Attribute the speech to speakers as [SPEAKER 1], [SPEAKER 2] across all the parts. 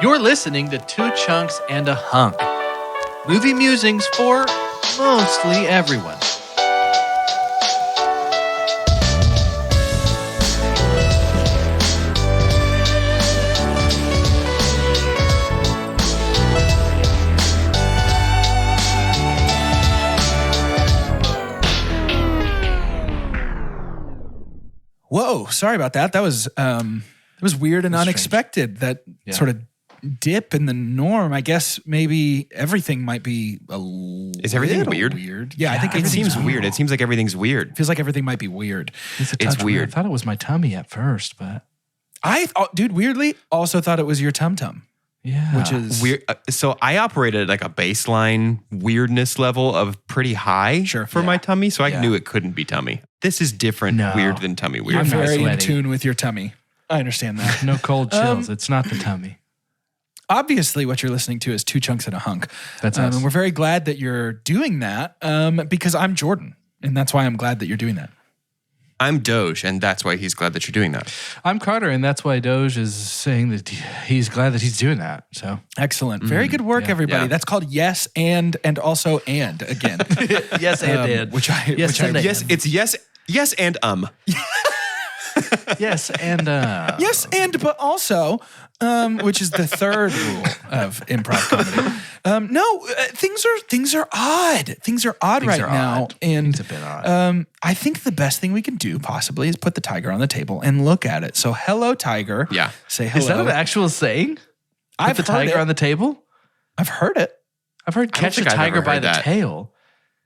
[SPEAKER 1] You're listening to Two Chunks and a Hunk. Movie musings for mostly everyone.
[SPEAKER 2] Whoa, sorry about that. That was weird and unexpected. Strange. That sort of dip in the norm. I guess maybe everything might be
[SPEAKER 3] Is everything weird?
[SPEAKER 2] Yeah, I think
[SPEAKER 3] it seems weird. It seems like everything's weird.
[SPEAKER 2] It feels like everything might be weird.
[SPEAKER 3] It's weird.
[SPEAKER 1] I thought it was my tummy at first, but
[SPEAKER 2] weirdly, also thought it was your tum-tum.
[SPEAKER 1] Yeah.
[SPEAKER 2] Which is
[SPEAKER 3] weird. So I operated at like a baseline weirdness level of pretty high for my tummy. So I knew it couldn't be tummy. This is different weird than tummy weird.
[SPEAKER 2] I'm very in tune with your tummy. I understand that.
[SPEAKER 1] No cold chills. It's not the tummy.
[SPEAKER 2] Obviously, what you're listening to is Two Chunks and a Hunk.
[SPEAKER 1] That's us.
[SPEAKER 2] And we're very glad that you're doing that because I'm Jordan. And that's why I'm glad that you're doing that.
[SPEAKER 3] I'm Doge, and that's why he's glad that you're doing that.
[SPEAKER 1] I'm Carter, and that's why Doge is saying that he's glad that he's doing that. So
[SPEAKER 2] excellent. Very good work, everybody. Yeah. That's called yes and also and again.
[SPEAKER 1] Yes and.
[SPEAKER 3] It's yes and
[SPEAKER 1] Yes and
[SPEAKER 2] yes and but also which is the third rule of improv comedy. Things are odd. Things are odd right now. And
[SPEAKER 1] it's a bit odd.
[SPEAKER 2] I think the best thing we can do possibly is put the tiger on the table and look at it. So hello, tiger.
[SPEAKER 3] Yeah.
[SPEAKER 2] Say hello.
[SPEAKER 1] Is that an actual saying?
[SPEAKER 2] Put the
[SPEAKER 1] tiger on the table?
[SPEAKER 2] I've heard it.
[SPEAKER 1] I've heard catch the tiger by the tail.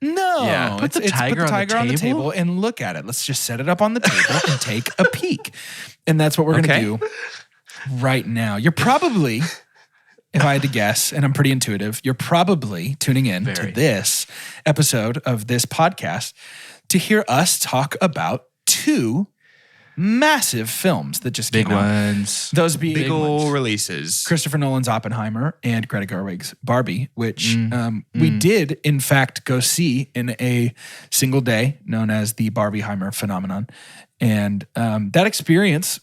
[SPEAKER 2] No,
[SPEAKER 1] yeah. Put the tiger on the table
[SPEAKER 2] and look at it. Let's just set it up on the table and take a peek. And that's what we're going to do right now. You're probably, if I had to guess, and I'm pretty intuitive, you're probably tuning in to this episode of this podcast to hear us talk about two massive films that just came out.
[SPEAKER 1] Big ones.
[SPEAKER 2] Those being
[SPEAKER 3] big old releases.
[SPEAKER 2] Christopher Nolan's Oppenheimer and Greta Gerwig's Barbie, which we did, in fact, go see in a single day known as the Barbenheimer phenomenon. And that experience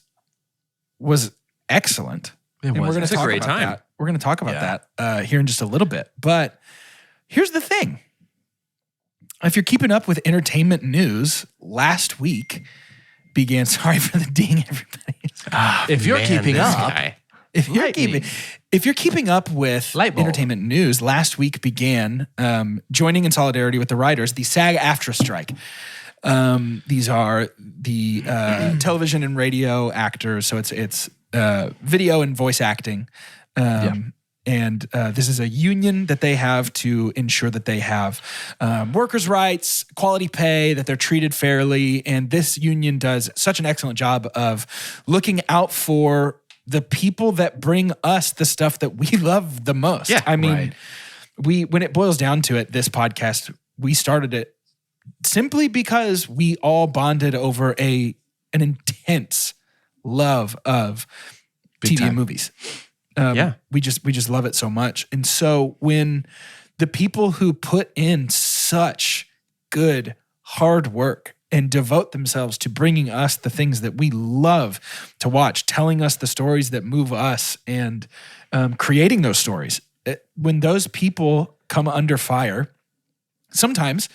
[SPEAKER 2] was excellent.
[SPEAKER 1] It
[SPEAKER 2] was.
[SPEAKER 3] It's a great time.
[SPEAKER 2] That. We're going to talk about that here in just a little bit. But here's the thing. If you're keeping up with entertainment news, last week began. Sorry for the ding, everybody.
[SPEAKER 1] If you're keeping
[SPEAKER 2] up with entertainment news, last week began joining in solidarity with the writers the SAG-AFTRA strike. These are the television and radio actors, so it's video and voice acting. And this is a union that they have to ensure that they have workers' rights, quality pay, that they're treated fairly. And this union does such an excellent job of looking out for the people that bring us the stuff that we love the most.
[SPEAKER 3] Yeah,
[SPEAKER 2] I mean, when it boils down to it, this podcast, we started it simply because we all bonded over an intense love of TV and movies. We just love it so much. And so when the people who put in such good, hard work and devote themselves to bringing us the things that we love to watch, telling us the stories that move us and creating those stories, when those people come under fire, sometimes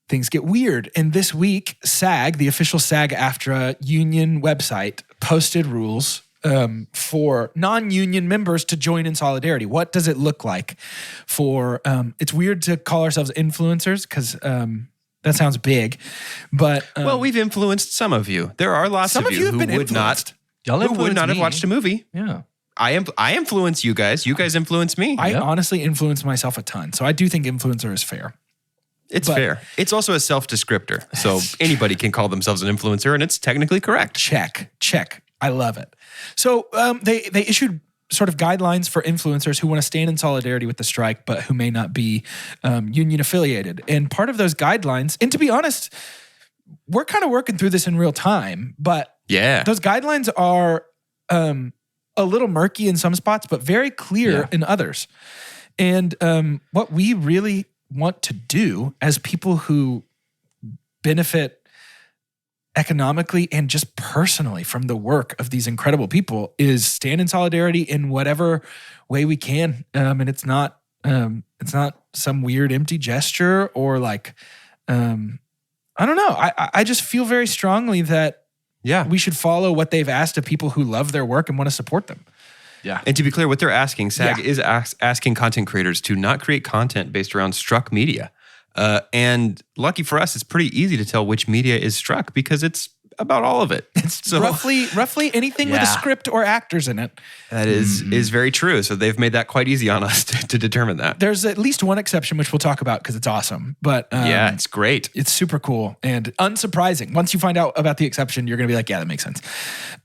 [SPEAKER 2] things get weird. And this week, SAG, the official SAG-AFTRA union website, posted rules for non-union members to join in solidarity. What does it look like for, it's weird to call ourselves influencers because that sounds big, but...
[SPEAKER 3] well, we've influenced some of you. There are lots of you who would not have watched a movie.
[SPEAKER 1] Yeah.
[SPEAKER 3] I influence you guys. You guys influence me.
[SPEAKER 2] I honestly influence myself a ton. So I do think influencer is fair.
[SPEAKER 3] It's fair. It's also a self-descriptor. So anybody can call themselves an influencer and it's technically correct.
[SPEAKER 2] Check. I love it. So they issued sort of guidelines for influencers who want to stand in solidarity with the strike, but who may not be union affiliated. And part of those guidelines, and to be honest, we're kind of working through this in real time, but those guidelines are a little murky in some spots, but very clear in others. And what we really want to do as people who benefit economically and just personally from the work of these incredible people is stand in solidarity in whatever way we can. And it's not some weird empty gesture or like, I don't know. I just feel very strongly that we should follow what they've asked of people who love their work and want to support them.
[SPEAKER 3] Yeah. And to be clear, what they're asking, SAG is asking content creators to not create content based around struck media. And lucky for us, it's pretty easy to tell which media is struck because it's about all of it.
[SPEAKER 2] It's so, roughly anything with a script or actors in it.
[SPEAKER 3] That is very true. So they've made that quite easy on us to determine that.
[SPEAKER 2] There's at least one exception, which we'll talk about because it's awesome. But
[SPEAKER 3] it's great.
[SPEAKER 2] It's super cool and unsurprising. Once you find out about the exception, you're going to be like, yeah, that makes sense.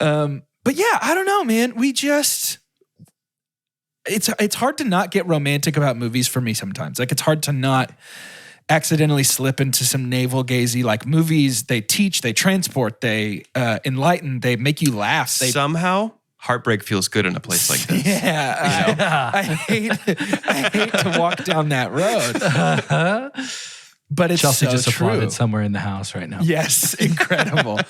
[SPEAKER 2] But yeah, I don't know, man. It's hard to not get romantic about movies for me sometimes. Like it's hard to not accidentally slip into some navel-gazy, like movies, they teach, they transport, they enlighten, they make you laugh.
[SPEAKER 3] Somehow, heartbreak feels good in a place like this.
[SPEAKER 2] I hate to walk down that road. But it's
[SPEAKER 1] Chelsea
[SPEAKER 2] so
[SPEAKER 1] just
[SPEAKER 2] true.
[SPEAKER 1] applauded somewhere in the house right now.
[SPEAKER 2] Yes, incredible.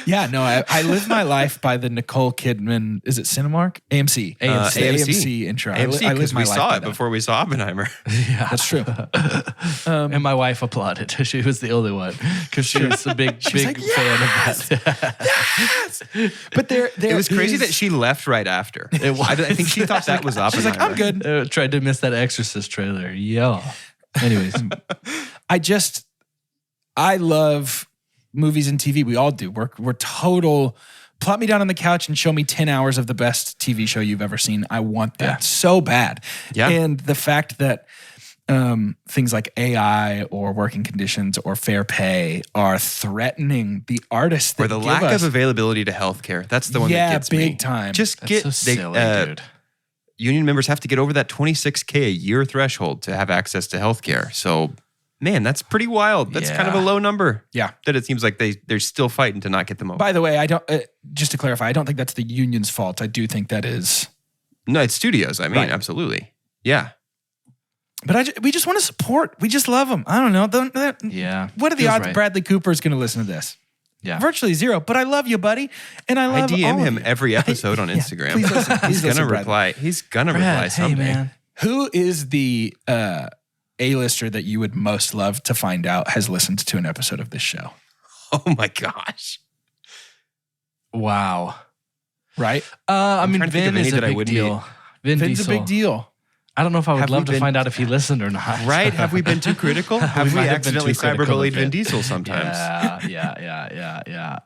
[SPEAKER 2] I live my life by the Nicole Kidman, is it Cinemark? AMC intro.
[SPEAKER 3] AMC,
[SPEAKER 2] I live my
[SPEAKER 3] we
[SPEAKER 2] life
[SPEAKER 3] saw
[SPEAKER 2] by
[SPEAKER 3] it
[SPEAKER 2] that.
[SPEAKER 3] before we saw Oppenheimer.
[SPEAKER 1] Yeah,
[SPEAKER 2] that's true.
[SPEAKER 1] And my wife applauded. She was the only one because she was a big fan of that.
[SPEAKER 2] Yes! But it
[SPEAKER 3] was crazy that she left right after. I think she thought that was Oppenheimer.
[SPEAKER 2] She's like, I'm good.
[SPEAKER 1] Tried to miss that Exorcist trailer. Yeah. Anyways.
[SPEAKER 2] I love movies and TV. We all do. We're total, plop me down on the couch and show me 10 hours of the best TV show you've ever seen. I want that so bad. Yeah. And the fact that things like AI or working conditions or fair pay are threatening the artists that
[SPEAKER 3] or the lack of availability to healthcare. That's the one that gets me.
[SPEAKER 2] Yeah, big time.
[SPEAKER 3] Just
[SPEAKER 1] That's so silly, dude.
[SPEAKER 3] Union members have to get over that $26K a year threshold to have access to healthcare. So, man, that's pretty wild. That's kind of a low number.
[SPEAKER 2] Yeah.
[SPEAKER 3] That it seems like they're still fighting to not get them over.
[SPEAKER 2] By the way, I don't, just to clarify, I don't think that's the union's fault. I do think that is.
[SPEAKER 3] No, it's studios. I mean, absolutely. Yeah.
[SPEAKER 2] But we just want to support. We just love them. I don't know. What are the odds Bradley Cooper is going to listen to this? Yeah. Virtually zero. But I love you, buddy. And I love
[SPEAKER 3] DM him
[SPEAKER 2] you.
[SPEAKER 3] every episode on Instagram.
[SPEAKER 2] Please listen.
[SPEAKER 3] He's going to reply. He's going to reply someday.
[SPEAKER 1] Hey, man.
[SPEAKER 2] Who is the A-lister that you would most love to find out has listened to an episode of this show?
[SPEAKER 3] Oh, my gosh.
[SPEAKER 1] Wow.
[SPEAKER 2] Right?
[SPEAKER 1] I mean, Vin is a big deal.
[SPEAKER 2] Vin's a big deal.
[SPEAKER 1] I don't know if I would love to find out if he listened or not.
[SPEAKER 3] Right? Have we been too critical? Have we accidentally cyberbullied Vin Diesel sometimes?
[SPEAKER 1] Yeah.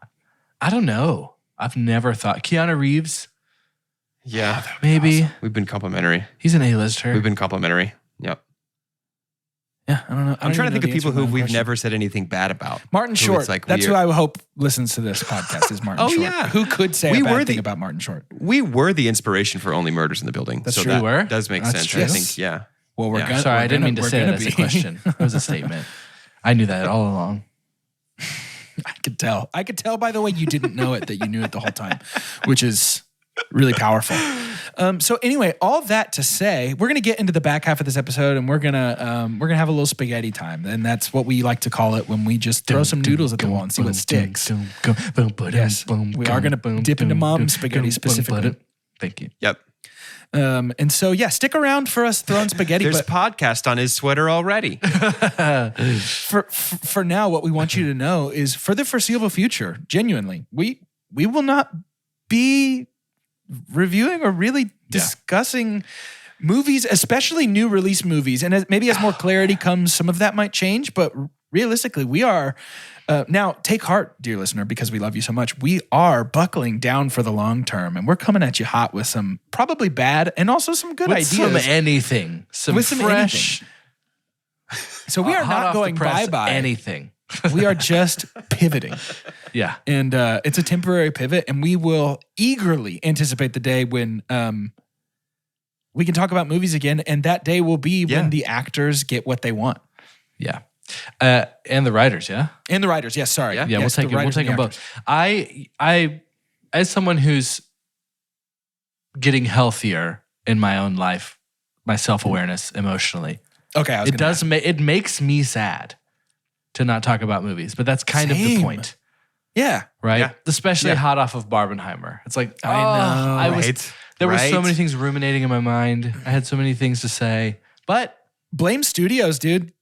[SPEAKER 1] I don't know. I've never thought. Keanu Reeves?
[SPEAKER 3] Yeah.
[SPEAKER 1] Maybe.
[SPEAKER 3] Awesome. We've been complimentary.
[SPEAKER 1] He's an A-lister.
[SPEAKER 3] We've been complimentary. Yep.
[SPEAKER 2] Yeah, I don't know.
[SPEAKER 3] I'm trying to think of people who we've never said anything bad about.
[SPEAKER 2] Martin Short. That's who I hope listens to this podcast is Martin Short. Yeah. Who could say a bad thing about Martin Short?
[SPEAKER 3] We were the inspiration for Only Murders in the Building.
[SPEAKER 2] That's
[SPEAKER 3] so
[SPEAKER 2] true.
[SPEAKER 3] That does make sense.
[SPEAKER 2] True.
[SPEAKER 3] I think, yeah.
[SPEAKER 2] Well, we're gonna.
[SPEAKER 1] Sorry, I didn't mean to say
[SPEAKER 2] that
[SPEAKER 1] as a question. It was a statement. I knew that all along.
[SPEAKER 2] I could tell. I could tell by the way you didn't know it that you knew it the whole time, which is really powerful. So anyway, all that to say, we're gonna get into the back half of this episode, and we're gonna have a little spaghetti time, and that's what we like to call it when we just throw some noodles at the wall and see what sticks. Yes, we are gonna dip into mom's spaghetti specifically.
[SPEAKER 1] Thank you.
[SPEAKER 3] Yep.
[SPEAKER 2] And so stick around for us throwing spaghetti.
[SPEAKER 3] There's a podcast on his sweater already.
[SPEAKER 2] For now, what we want you to know is for the foreseeable future, genuinely, we will not be reviewing or really discussing movies, especially new release movies. And maybe as more clarity comes, some of that might change. But realistically, we are now take heart, dear listener, because we love you so much. We are buckling down for the long term, and we're coming at you hot with some probably bad and also some good ideas.
[SPEAKER 1] Some anything, some fresh.
[SPEAKER 2] So we are not going bye-bye.
[SPEAKER 1] Anything.
[SPEAKER 2] We are just pivoting.
[SPEAKER 1] Yeah.
[SPEAKER 2] And it's a temporary pivot, and we will eagerly anticipate the day when we can talk about movies again, and that day will be when the actors get what they want.
[SPEAKER 1] Yeah. And the writers,
[SPEAKER 2] And the writers, yes, sorry.
[SPEAKER 1] Yeah, we'll take them both. I as someone who's getting healthier in my own life, my self-awareness emotionally.
[SPEAKER 2] Okay,
[SPEAKER 1] it makes me sad to not talk about movies, but that's kind of the point.
[SPEAKER 2] Yeah.
[SPEAKER 1] right?
[SPEAKER 3] Yeah.
[SPEAKER 1] Especially
[SPEAKER 3] Yeah.
[SPEAKER 1] hot off of Barbenheimer. It's like,
[SPEAKER 2] I know.
[SPEAKER 1] I was.
[SPEAKER 3] Right.
[SPEAKER 1] There were so
[SPEAKER 3] Right.
[SPEAKER 1] many things ruminating in my mind. I had so many things to say, but
[SPEAKER 2] Blame studios, dude.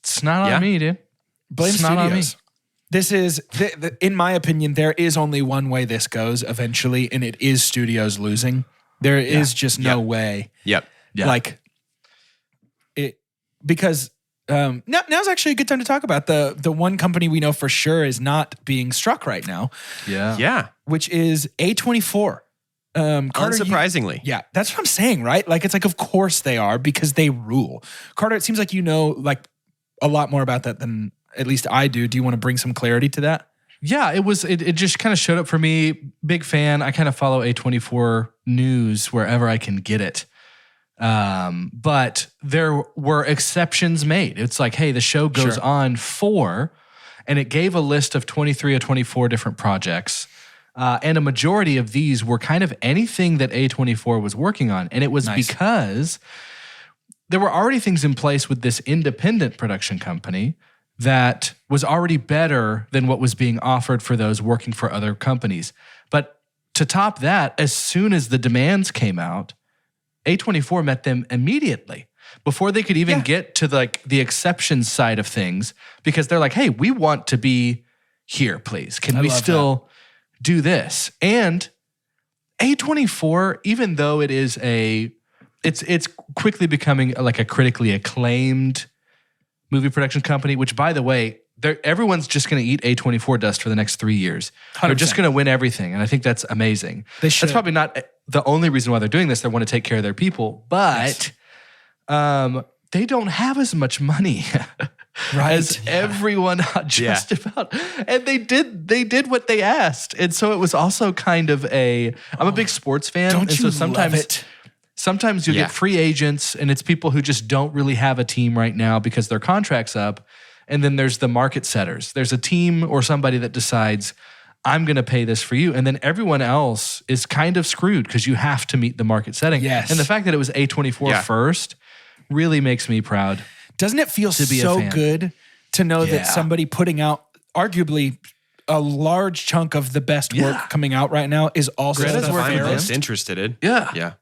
[SPEAKER 1] it's not
[SPEAKER 3] Yeah.
[SPEAKER 1] on me, dude.
[SPEAKER 2] Blame
[SPEAKER 1] It's not on me.
[SPEAKER 2] studios. This is, in my opinion, there is only one way this goes eventually, and it is studios losing. There is just no way.
[SPEAKER 3] Yep.
[SPEAKER 1] Yeah.
[SPEAKER 2] Like it, because now's actually a good time to talk about the one company we know for sure is not being struck right now,
[SPEAKER 1] Yeah.
[SPEAKER 3] Yeah.
[SPEAKER 2] which is A24. Carter,
[SPEAKER 3] Unsurprisingly.
[SPEAKER 2] yeah, that's what I'm saying, right? Like, it's like, of course they are because they rule. Carter, it seems like you know like a lot more about that than at least I do. Do you want to bring some clarity to that?
[SPEAKER 1] Yeah, it just kind of showed up for me. Big fan. I kind of follow A24 news wherever I can get it. But there were exceptions made. It's like, hey, the show goes on for, and it gave a list of 23 or 24 different projects. And a majority of these were kind of anything that A24 was working on. And it was because there were already things in place with this independent production company that was already better than what was being offered for those working for other companies. But to top that, as soon as the demands came out, A24 met them immediately before they could even get to the exceptions side of things, because they're like, hey, we want to be here, please. Can we still do this? And A24, even though it is it's quickly becoming like a critically acclaimed movie production company, which, by the way, everyone's just going to eat A24 dust for the next 3 years. 100%. They're just going to win everything, and I think that's amazing. That's probably not the only reason why they're doing this. They want to take care of their people, but they don't have as much money as everyone just about. And they did what they asked, and so it was also kind of I'm a big sports fan,
[SPEAKER 2] Don't
[SPEAKER 1] and
[SPEAKER 2] you
[SPEAKER 1] so sometimes
[SPEAKER 2] love it?
[SPEAKER 1] Sometimes you get free agents, and it's people who just don't really have a team right now because their contract's up. And then there's the market setters. There's a team or somebody that decides, I'm going to pay this for you. And then everyone else is kind of screwed because you have to meet the market setting.
[SPEAKER 2] Yes.
[SPEAKER 1] And the fact that it was A24 first really makes me proud.
[SPEAKER 2] Doesn't it feel so good to know that somebody putting out arguably a large chunk of the best work coming out right now is also
[SPEAKER 3] Greta's
[SPEAKER 2] the
[SPEAKER 3] working
[SPEAKER 2] fairest?
[SPEAKER 3] most interested in.
[SPEAKER 1] Yeah.
[SPEAKER 3] Yeah.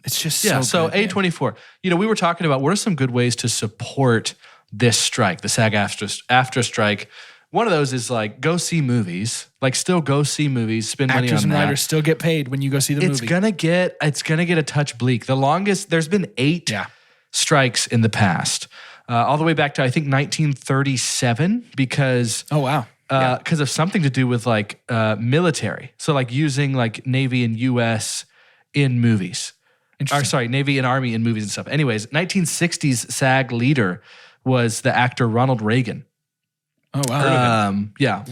[SPEAKER 2] It's just
[SPEAKER 1] So
[SPEAKER 2] good,
[SPEAKER 1] A24, we were talking about what are some good ways to support this strike, the SAG-AFTRA strike. One of those is like go see movies, like still go see movies, spend money on that.
[SPEAKER 2] Actors and writers still get paid when you go see the movie.
[SPEAKER 1] It's gonna get a touch bleak. The longest there's been 8 strikes in the past, all the way back to I think 1937 because because of something to do with like military, so like using like Navy and U.S. in movies. Navy and Army in movies and stuff. Anyways, 1960s SAG leader was the actor Ronald Reagan.
[SPEAKER 2] Oh, wow.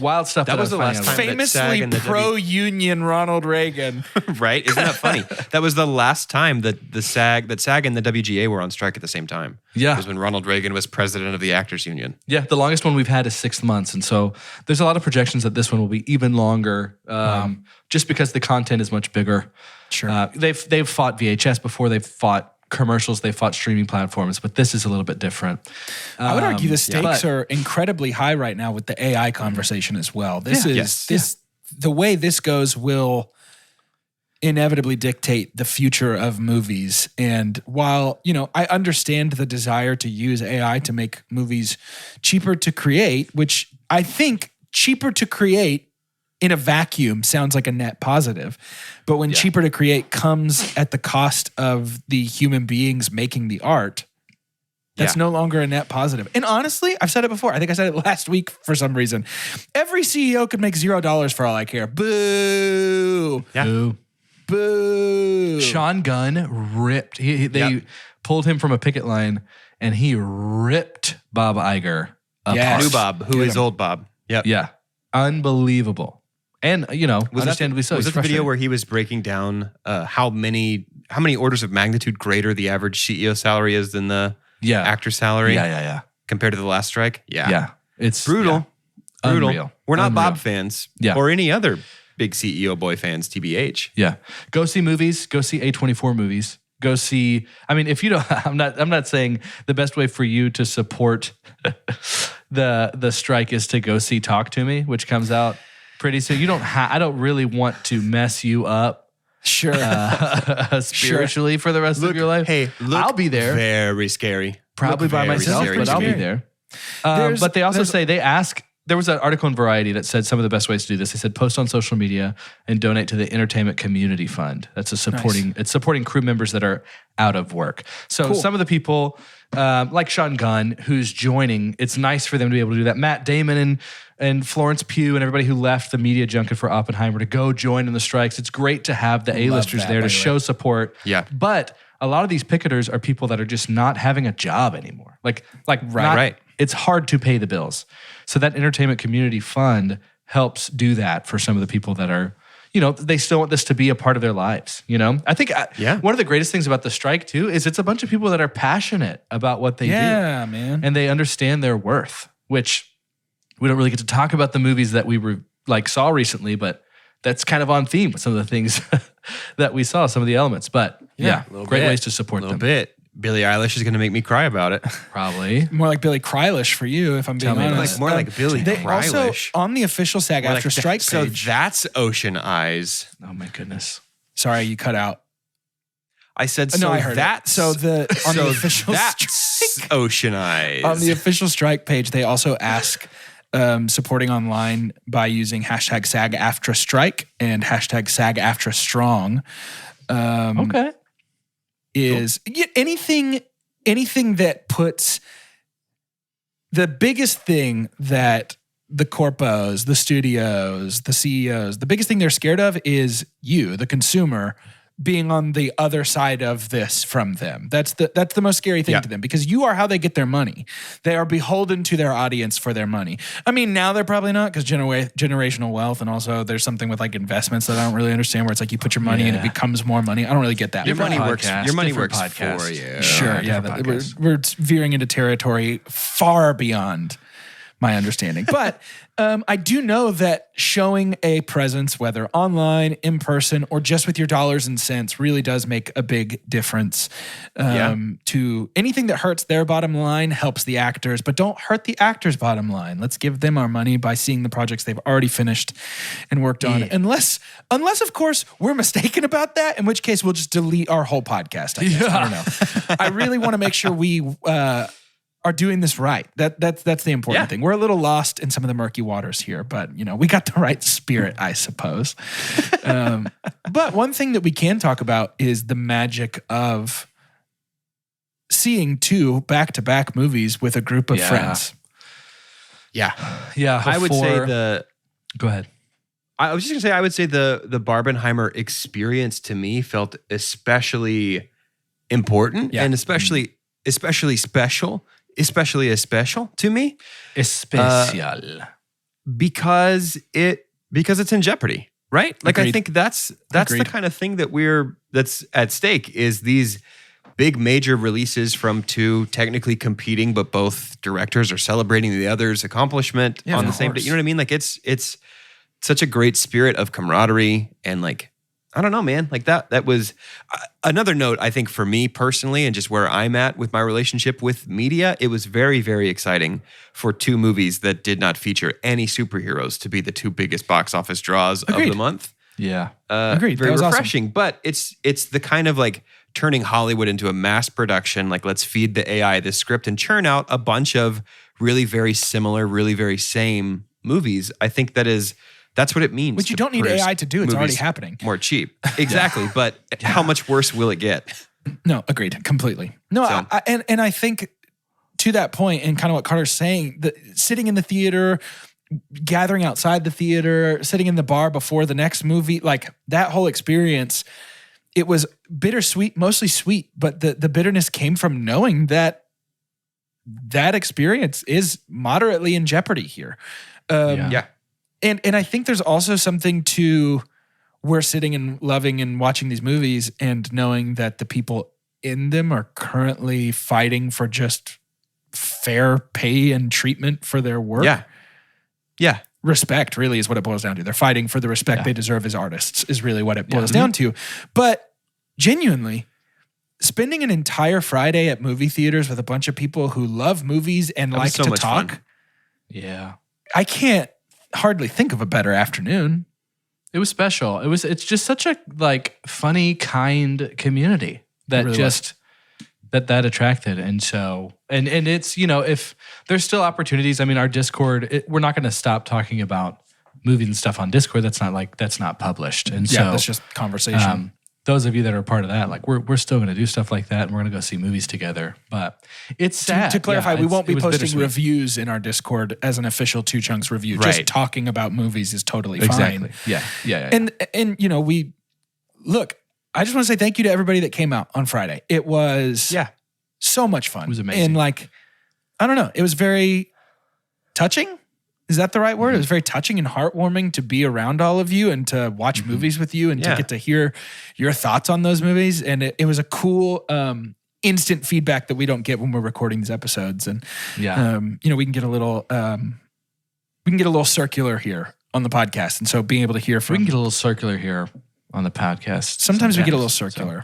[SPEAKER 1] Wild stuff.
[SPEAKER 3] That was the last time
[SPEAKER 2] famously pro-union Ronald Reagan.
[SPEAKER 3] Right? Isn't that funny? That was the last time that SAG and the WGA were on strike at the same time.
[SPEAKER 1] Yeah.
[SPEAKER 3] It was when Ronald Reagan was president of the Actors Union.
[SPEAKER 1] Yeah, the longest one we've had is 6 months. And so there's a lot of projections that this one will be even longer just because the content is much bigger.
[SPEAKER 2] Sure.
[SPEAKER 1] They've fought VHS before, they've fought commercials, they fought streaming platforms, but this is a little bit different.
[SPEAKER 2] I would argue the stakes are incredibly high right now with the AI conversation as well. The way this goes will inevitably dictate the future of movies. And while, I understand the desire to use AI to make movies cheaper to create, which I think cheaper to create in a vacuum sounds like a net positive. But when cheaper to create comes at the cost of the human beings making the art, that's no longer a net positive. And honestly, I've said it before. I think I said it last week for some reason. Every CEO could make $0 for all I care. Boo.
[SPEAKER 3] Yeah.
[SPEAKER 1] Boo.
[SPEAKER 2] Boo.
[SPEAKER 1] Sean Gunn ripped. They pulled him from a picket line, and he ripped Bob Iger apart.
[SPEAKER 3] New Bob, who is old Bob. Yep.
[SPEAKER 1] Yeah. Unbelievable. And, understandably so.
[SPEAKER 3] Was it the video where he was breaking down how many orders of magnitude greater the average CEO salary is than the actor salary?
[SPEAKER 1] Yeah.
[SPEAKER 3] Compared to the last strike? Yeah.
[SPEAKER 1] Yeah. It's
[SPEAKER 3] brutal.
[SPEAKER 1] Yeah.
[SPEAKER 3] Brutal.
[SPEAKER 1] Unreal.
[SPEAKER 3] We're not Bob fans
[SPEAKER 1] Yeah.
[SPEAKER 3] or any other big CEO boy fans, TBH.
[SPEAKER 1] Yeah. Go see movies. Go see A24 movies. Go see, if you don't, I'm not saying the best way for you to support the strike is to go see Talk to Me, which comes out pretty soon. You don't. I don't really want to mess you up
[SPEAKER 2] Sure.
[SPEAKER 1] spiritually for the rest of your life.
[SPEAKER 3] Hey,
[SPEAKER 1] I'll be there.
[SPEAKER 3] Very scary.
[SPEAKER 1] Probably by myself,
[SPEAKER 3] very
[SPEAKER 1] but I'll be
[SPEAKER 3] scary.
[SPEAKER 1] there.
[SPEAKER 2] There's-
[SPEAKER 1] But they also
[SPEAKER 2] there's-
[SPEAKER 1] say they ask. There was an article in Variety that said some of the best ways to do this. They said post on social media and donate to the Entertainment Community Fund. That's it's supporting crew members that are out of work. So some of the people, like Sean Gunn, who's joining, it's nice for them to be able to do that. Matt Damon and Florence Pugh and everybody who left the media junket for Oppenheimer to go join in the strikes. It's great to have the A-listers there to show support.
[SPEAKER 3] Yeah.
[SPEAKER 1] But a lot of these picketers are people that are just not having a job anymore.
[SPEAKER 3] Right.
[SPEAKER 1] It's hard to pay the bills. So that Entertainment Community Fund helps do that for some of the people that are, they still want this to be a part of their lives, I think one of the greatest things about the strike too is it's a bunch of people that are passionate about what they do.
[SPEAKER 2] Yeah, man.
[SPEAKER 1] And they understand their worth, which we don't really get to talk about the movies that we were saw recently, but that's kind of on theme with some of the things that we saw, some of the elements. But great ways to support them.
[SPEAKER 3] A little bit. Billie Eilish is going to make me cry about it.
[SPEAKER 1] Probably.
[SPEAKER 2] More like Billy Krylish for you, if I'm being honest.
[SPEAKER 3] More like Billie
[SPEAKER 2] They
[SPEAKER 3] Eilish.
[SPEAKER 2] also, on the official SAG-AFTRA strike
[SPEAKER 3] So
[SPEAKER 2] page.
[SPEAKER 3] that's Ocean Eyes.
[SPEAKER 1] Oh my goodness.
[SPEAKER 2] Sorry, you cut out.
[SPEAKER 3] I said,
[SPEAKER 2] No, I heard
[SPEAKER 3] that's
[SPEAKER 2] it. On the official
[SPEAKER 3] that's Ocean Eyes.
[SPEAKER 2] On the official strike page, they also ask supporting online by using hashtag SAG-AFTRA strike and hashtag SAG-AFTRA strong.
[SPEAKER 1] Okay.
[SPEAKER 2] Anything that puts the biggest thing that the corpos, the studios, the CEOs, the biggest thing they're scared of is you, the consumer, being on the other side of this from them. That's the most scary thing to them, because you are how they get their money. They are beholden to their audience for their money. I mean, now they're probably not, because generational wealth, and also there's something with oversight that I don't really understand, where it's like you put your money and it becomes more money. I don't really get that.
[SPEAKER 3] Your money works
[SPEAKER 1] podcast.
[SPEAKER 3] for you.
[SPEAKER 2] Sure, we're veering into territory far beyond my understanding. But I do know that showing a presence, whether online, in person, or just with your dollars and cents, really does make a big difference. To anything that hurts their bottom line helps the actors, but don't hurt the actors' bottom line. Let's give them our money by seeing the projects they've already finished and worked on. Unless of course, we're mistaken about that, in which case we'll just delete our whole podcast. I guess. I don't know. I really want to make sure we are doing this right. That's the important thing. We're a little lost in some of the murky waters here, but we got the right spirit, I suppose. But one thing that we can talk about is the magic of seeing two back-to-back movies with a group of friends.
[SPEAKER 1] Yeah.
[SPEAKER 3] I would say
[SPEAKER 1] Go ahead.
[SPEAKER 3] I was just gonna say, I would say the Barbenheimer experience to me felt especially important and especially special. Especially to me.
[SPEAKER 1] Especial.
[SPEAKER 3] Because it's in jeopardy, right? Like,
[SPEAKER 2] Agreed.
[SPEAKER 3] I think that's the kind of thing that's at stake, is these big major releases from two technically competing, but both directors are celebrating the other's accomplishment on the same day. You know what I mean? Like, it's such a great spirit of camaraderie, and like, I don't know, man. Like that was another note, I think, for me personally, and just where I'm at with my relationship with media. It was very, very exciting for two movies that did not feature any superheroes to be the two biggest box office draws of the month.
[SPEAKER 1] Yeah.
[SPEAKER 2] Agreed.
[SPEAKER 3] Very
[SPEAKER 2] That was
[SPEAKER 3] refreshing. But it's the kind of like turning Hollywood into a mass production. Like, let's feed the AI this script and churn out a bunch of really very similar, really very same movies. I think that's what it means.
[SPEAKER 2] Which you don't need AI to do. It's already happening.
[SPEAKER 3] More cheap. Exactly. But how much worse will it get?
[SPEAKER 2] No, agreed. Completely. No,
[SPEAKER 3] So-
[SPEAKER 2] and I think to that point, and kind of what Carter's saying, sitting in the theater, gathering outside the theater, sitting in the bar before the next movie, like that whole experience, it was bittersweet, mostly sweet, but the bitterness came from knowing that experience is moderately in jeopardy here.
[SPEAKER 3] Yeah.
[SPEAKER 2] And I think there's also something to we're sitting and loving and watching these movies and knowing that the people in them are currently fighting for just fair pay and treatment for their work.
[SPEAKER 3] Yeah.
[SPEAKER 2] Respect really is what it boils down to. They're fighting for the respect they deserve as artists is really what it boils down to. But genuinely, spending an entire Friday at movie theaters with a bunch of people who love movies and like
[SPEAKER 3] so
[SPEAKER 2] to
[SPEAKER 3] much
[SPEAKER 2] talk.
[SPEAKER 3] fun.
[SPEAKER 1] Yeah.
[SPEAKER 2] I can't hardly think of a better afternoon.
[SPEAKER 1] It was special. It's just such a like funny, kind community that
[SPEAKER 2] really
[SPEAKER 1] just that attracted. And so, and it's, if there's still opportunities, I mean, our Discord, we're not going to stop talking about movies and stuff on Discord. That's not published. And so
[SPEAKER 2] that's just conversation.
[SPEAKER 1] Those of you that are part of that, like we're still going to do stuff like that, and we're going to go see movies together. But it's sad.
[SPEAKER 2] To clarify, we won't be posting
[SPEAKER 1] bittersweet.
[SPEAKER 2] reviews in our Discord as an official Two Chunks review.
[SPEAKER 1] Right.
[SPEAKER 2] Just talking about movies is totally
[SPEAKER 1] Exactly.
[SPEAKER 2] fine.
[SPEAKER 1] Yeah.
[SPEAKER 2] And we look. I just want to say thank you to everybody that came out on Friday. It was so much fun.
[SPEAKER 1] It was amazing.
[SPEAKER 2] And like, I don't know, it was very touching. Is that the right word? It was very touching and heartwarming to be around all of you and to watch movies with you and to get to hear your thoughts on those movies. And it was a cool instant feedback that we don't get when we're recording these episodes. And we can get a little circular here on the podcast. And so being able to hear from
[SPEAKER 1] we can get a little circular here on the podcast.
[SPEAKER 2] Sometimes we get a little circular.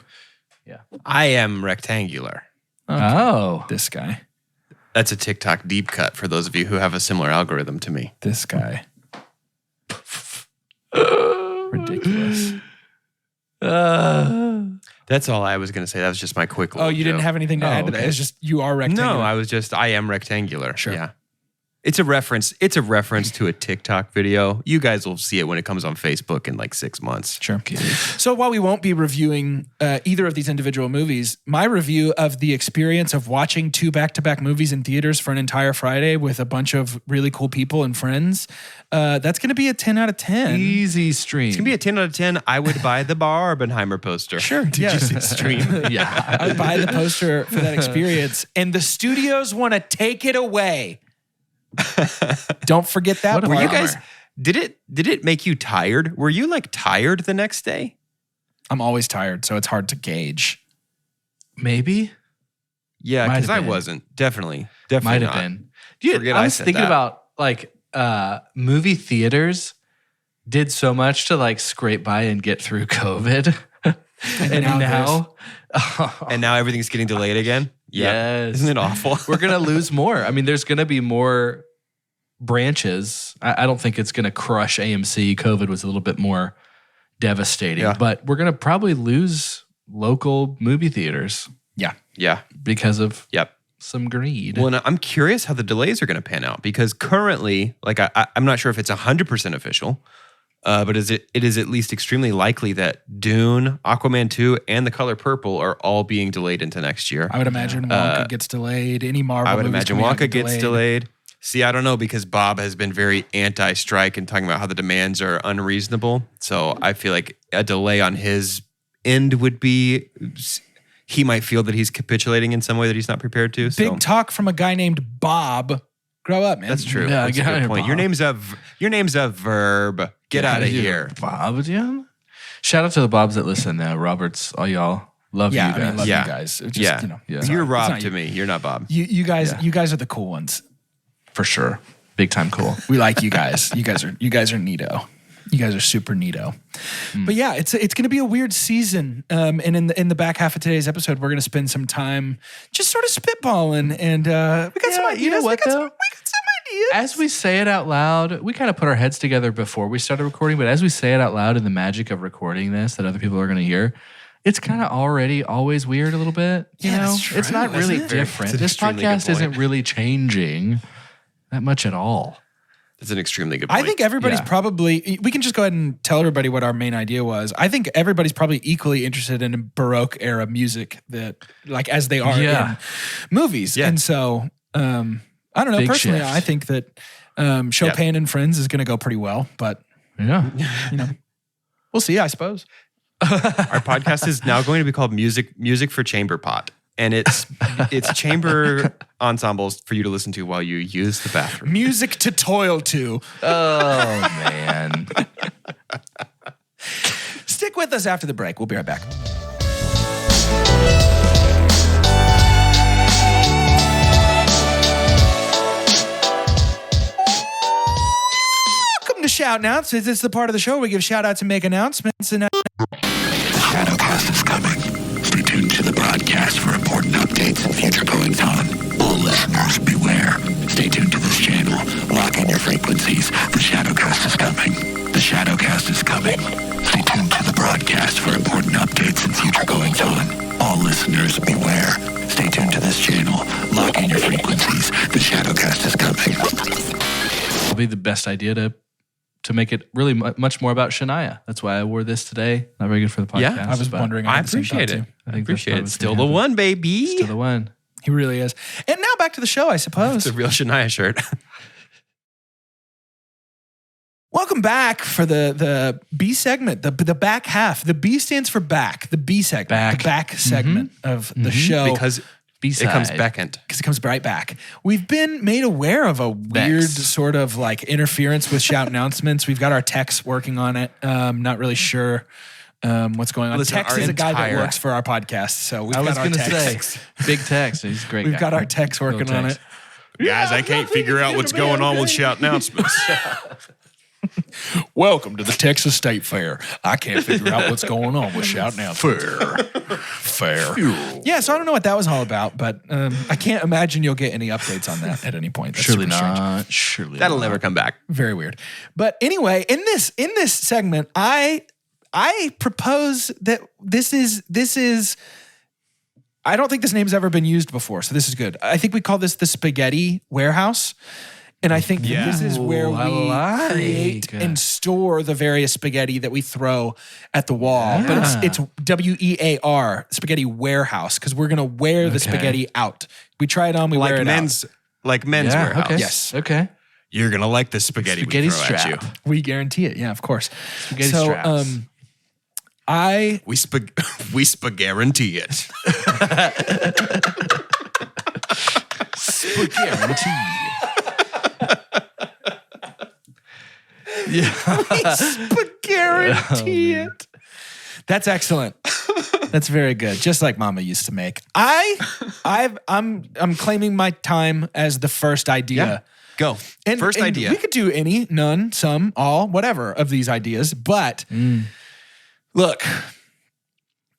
[SPEAKER 1] So,
[SPEAKER 3] I am rectangular.
[SPEAKER 2] Okay.
[SPEAKER 1] Oh,
[SPEAKER 2] This guy.
[SPEAKER 3] That's a TikTok deep cut for those of you who have a similar algorithm to me.
[SPEAKER 2] This guy. Ridiculous.
[SPEAKER 3] That's all I was going to say. That was just my quick little
[SPEAKER 2] Oh, you didn't
[SPEAKER 3] joke.
[SPEAKER 2] have anything to add to that?
[SPEAKER 1] okay.
[SPEAKER 2] It's just you are rectangular.
[SPEAKER 3] No, I am rectangular.
[SPEAKER 2] Sure.
[SPEAKER 3] Yeah. It's a reference to a TikTok video. You guys will see it when it comes on Facebook in like 6 months.
[SPEAKER 2] Sure. So while we won't be reviewing either of these individual movies, my review of the experience of watching 2 back-to-back movies in theaters for an entire Friday with a bunch of really cool people and friends, that's going to be a 10 out of 10.
[SPEAKER 1] easy stream.
[SPEAKER 3] It's going to be a 10 out of 10. I would buy the Barbenheimer poster.
[SPEAKER 2] Sure.
[SPEAKER 3] Did you see stream?
[SPEAKER 1] Yeah.
[SPEAKER 2] I'd buy the poster for that experience. And the studios want to take it away. Don't forget that.
[SPEAKER 1] What a
[SPEAKER 3] Were you
[SPEAKER 1] bummer.
[SPEAKER 3] guys, did it make you tired? Were you like tired the next day?
[SPEAKER 2] I'm always tired, so it's hard to gauge.
[SPEAKER 1] Maybe.
[SPEAKER 3] Yeah,
[SPEAKER 1] Might
[SPEAKER 3] because
[SPEAKER 1] have
[SPEAKER 3] I
[SPEAKER 1] been.
[SPEAKER 3] wasn't. Definitely
[SPEAKER 1] Might have
[SPEAKER 3] not.
[SPEAKER 1] been.
[SPEAKER 3] Forget
[SPEAKER 1] I
[SPEAKER 3] I
[SPEAKER 1] was
[SPEAKER 3] said
[SPEAKER 1] thinking
[SPEAKER 3] that.
[SPEAKER 1] about like movie theaters did so much to like scrape by and get through COVID. and now
[SPEAKER 3] And now everything's getting delayed again? Yep.
[SPEAKER 1] Yes.
[SPEAKER 3] Isn't it awful?
[SPEAKER 1] we're going to lose more. I mean, there's going to be more branches. I don't think it's going to crush AMC. COVID was a little bit more devastating, but we're going to probably lose local movie theaters
[SPEAKER 3] Yeah.
[SPEAKER 1] because of
[SPEAKER 3] Yep.
[SPEAKER 1] some greed.
[SPEAKER 3] Well, and I'm curious how the delays are going to pan out because currently, like I'm not sure if it's 100% official, but it is at least extremely likely that Dune, Aquaman 2, and The Color Purple are all being delayed into next year.
[SPEAKER 2] I would imagine Wonka gets delayed. Any Marvel
[SPEAKER 3] I would
[SPEAKER 2] movies
[SPEAKER 3] imagine
[SPEAKER 2] coming out
[SPEAKER 3] Wonka
[SPEAKER 2] get
[SPEAKER 3] gets delayed. See, I don't know because Bob has been very anti-strike and talking about how the demands are unreasonable. So I feel like a delay on his end would be, he might feel that he's capitulating in some way that he's not prepared to. So.
[SPEAKER 2] Big talk from a guy named Bob. Grow up, man.
[SPEAKER 3] That's true.
[SPEAKER 1] Yeah,
[SPEAKER 3] That's a
[SPEAKER 1] get out
[SPEAKER 3] good
[SPEAKER 1] of here,
[SPEAKER 3] point.
[SPEAKER 1] Bob.
[SPEAKER 3] Your name's a verb. Get out of here.
[SPEAKER 1] Bob, yeah. Shout out to the Bobs that listen. Roberts, all y'all. Love you guys.
[SPEAKER 2] I mean, love
[SPEAKER 3] Yeah.
[SPEAKER 2] you guys. It's
[SPEAKER 3] Yeah.
[SPEAKER 2] just, you know,
[SPEAKER 1] Yeah.
[SPEAKER 2] sorry.
[SPEAKER 3] You're
[SPEAKER 2] It's
[SPEAKER 3] Rob
[SPEAKER 2] not
[SPEAKER 3] to
[SPEAKER 2] you.
[SPEAKER 3] me. You're not Bob.
[SPEAKER 2] You guys,
[SPEAKER 1] Yeah.
[SPEAKER 2] you guys are the cool ones.
[SPEAKER 1] For sure. Big time cool.
[SPEAKER 2] We like you guys. You guys are neato. You guys are super neato. But yeah, it's going to be a weird season. And in the back half of today's episode, we're going to spend some time just sort of spitballing. And we got some ideas.
[SPEAKER 1] You know what,
[SPEAKER 2] we got
[SPEAKER 1] though?
[SPEAKER 2] some ideas.
[SPEAKER 1] As we say it out loud, we kind of put our heads together before we started recording, but as we say it out loud in the magic of recording this that other people are going to hear, it's kind of already always weird a little bit. You know,
[SPEAKER 2] that's true,
[SPEAKER 1] it's not really
[SPEAKER 2] isn't it?
[SPEAKER 1] different.
[SPEAKER 3] It's an
[SPEAKER 1] This
[SPEAKER 3] extremely good
[SPEAKER 1] podcast
[SPEAKER 3] point.
[SPEAKER 1] isn't really changing that much at all.
[SPEAKER 3] That's an extremely good point.
[SPEAKER 2] I think everybody's probably, we can just go ahead and tell everybody what our main idea was. I think everybody's probably equally interested in Baroque era music that, like, as they are in movies.
[SPEAKER 3] Yeah.
[SPEAKER 2] And so, I don't know,
[SPEAKER 1] Big
[SPEAKER 2] personally,
[SPEAKER 1] shift.
[SPEAKER 2] I think that Chopin and Friends is going to go pretty well, but,
[SPEAKER 1] Yeah.
[SPEAKER 2] you know, we'll see, I suppose.
[SPEAKER 3] our podcast is now going to be called Music for Chamber Pot. And it's chamber ensembles for you to listen to while you use the bathroom.
[SPEAKER 2] Music to toil to.
[SPEAKER 1] Oh, man.
[SPEAKER 2] Stick with us after the break. We'll be right back. Welcome to Shout Outs. This is the part of the show where we give shout outs and make announcements. And
[SPEAKER 4] Shadowcast is coming. Stay tuned to the broadcast for important updates and future goings on. All listeners beware. Stay tuned to this channel. Lock in your frequencies. The Shadowcast Predators, beware. Stay tuned to this channel. Lock in your frequencies. The Shadowcast is coming.
[SPEAKER 1] It'll be the best idea to make it really much more about Shania. That's why I wore this today. Not very good for the podcast.
[SPEAKER 3] Yeah,
[SPEAKER 2] I was wondering.
[SPEAKER 3] I
[SPEAKER 2] had the same
[SPEAKER 3] appreciate
[SPEAKER 2] thought,
[SPEAKER 3] it.
[SPEAKER 2] too.
[SPEAKER 1] I think
[SPEAKER 3] Appreciate
[SPEAKER 1] that's
[SPEAKER 3] it. Still the one, baby.
[SPEAKER 1] Still the one.
[SPEAKER 2] He really is. And now back to the show, I suppose.
[SPEAKER 3] It's a real Shania shirt.
[SPEAKER 2] Welcome back for the B segment, the back half. The B stands for back. The B segment,
[SPEAKER 1] Back.
[SPEAKER 2] the back segment of the show.
[SPEAKER 3] Because
[SPEAKER 1] B-side.
[SPEAKER 3] it comes beckoned.
[SPEAKER 2] Because it comes right back. We've been made aware of a weird sort of like interference with shout announcements. We've got our Tex working on it. Not really sure what's going on.
[SPEAKER 3] Listen,
[SPEAKER 2] Tex
[SPEAKER 3] our
[SPEAKER 2] is a guy that
[SPEAKER 3] entire-
[SPEAKER 2] works for our podcast, so we've
[SPEAKER 1] I was
[SPEAKER 2] got our
[SPEAKER 1] going to
[SPEAKER 2] Tex.
[SPEAKER 1] say, big Tex. He's a great
[SPEAKER 2] We've
[SPEAKER 1] guy.
[SPEAKER 2] got our Tex working
[SPEAKER 1] Little
[SPEAKER 2] on
[SPEAKER 1] Tex.
[SPEAKER 2] it.
[SPEAKER 3] Guys, I can't figure out what's going on with shout announcements.
[SPEAKER 2] Welcome to the Texas State Fair. I can't figure out what's going on with shout announcements. Fair. Yeah, so I don't know what that was all about, but I can't imagine you'll get any updates on that at any point. That's
[SPEAKER 1] Surely
[SPEAKER 2] super strange.
[SPEAKER 1] not. Surely
[SPEAKER 3] That'll
[SPEAKER 1] not.
[SPEAKER 3] never come back.
[SPEAKER 2] Very weird. But anyway, in this segment, I propose that this is I don't think this name's ever been used before, so this is good. I think we call this the Spaghetti Warehouse. And I think that this is where we create and store the various spaghetti that we throw at the wall.
[SPEAKER 1] Yeah.
[SPEAKER 2] But it's WEAR, Spaghetti Warehouse, because we're gonna wear the spaghetti out. We try it on, we wear it out.
[SPEAKER 3] Like men's warehouse.
[SPEAKER 1] Okay.
[SPEAKER 2] Yes.
[SPEAKER 1] Okay.
[SPEAKER 3] You're gonna like the spaghetti,
[SPEAKER 1] Spaghetti
[SPEAKER 3] we throw
[SPEAKER 1] strap.
[SPEAKER 3] at you.
[SPEAKER 2] We guarantee it. Yeah, of course.
[SPEAKER 1] Spaghetti
[SPEAKER 2] so,
[SPEAKER 1] straps.
[SPEAKER 3] We spaghetti it.
[SPEAKER 1] Spaghetti.
[SPEAKER 2] guarantee it. That's excellent. That's very good. Just like Mama used to make. I'm claiming my time as the first idea.
[SPEAKER 3] Yeah. Go.
[SPEAKER 2] And,
[SPEAKER 3] First
[SPEAKER 2] and
[SPEAKER 3] idea.
[SPEAKER 2] We could do any, none, some, all, whatever of these ideas. But look,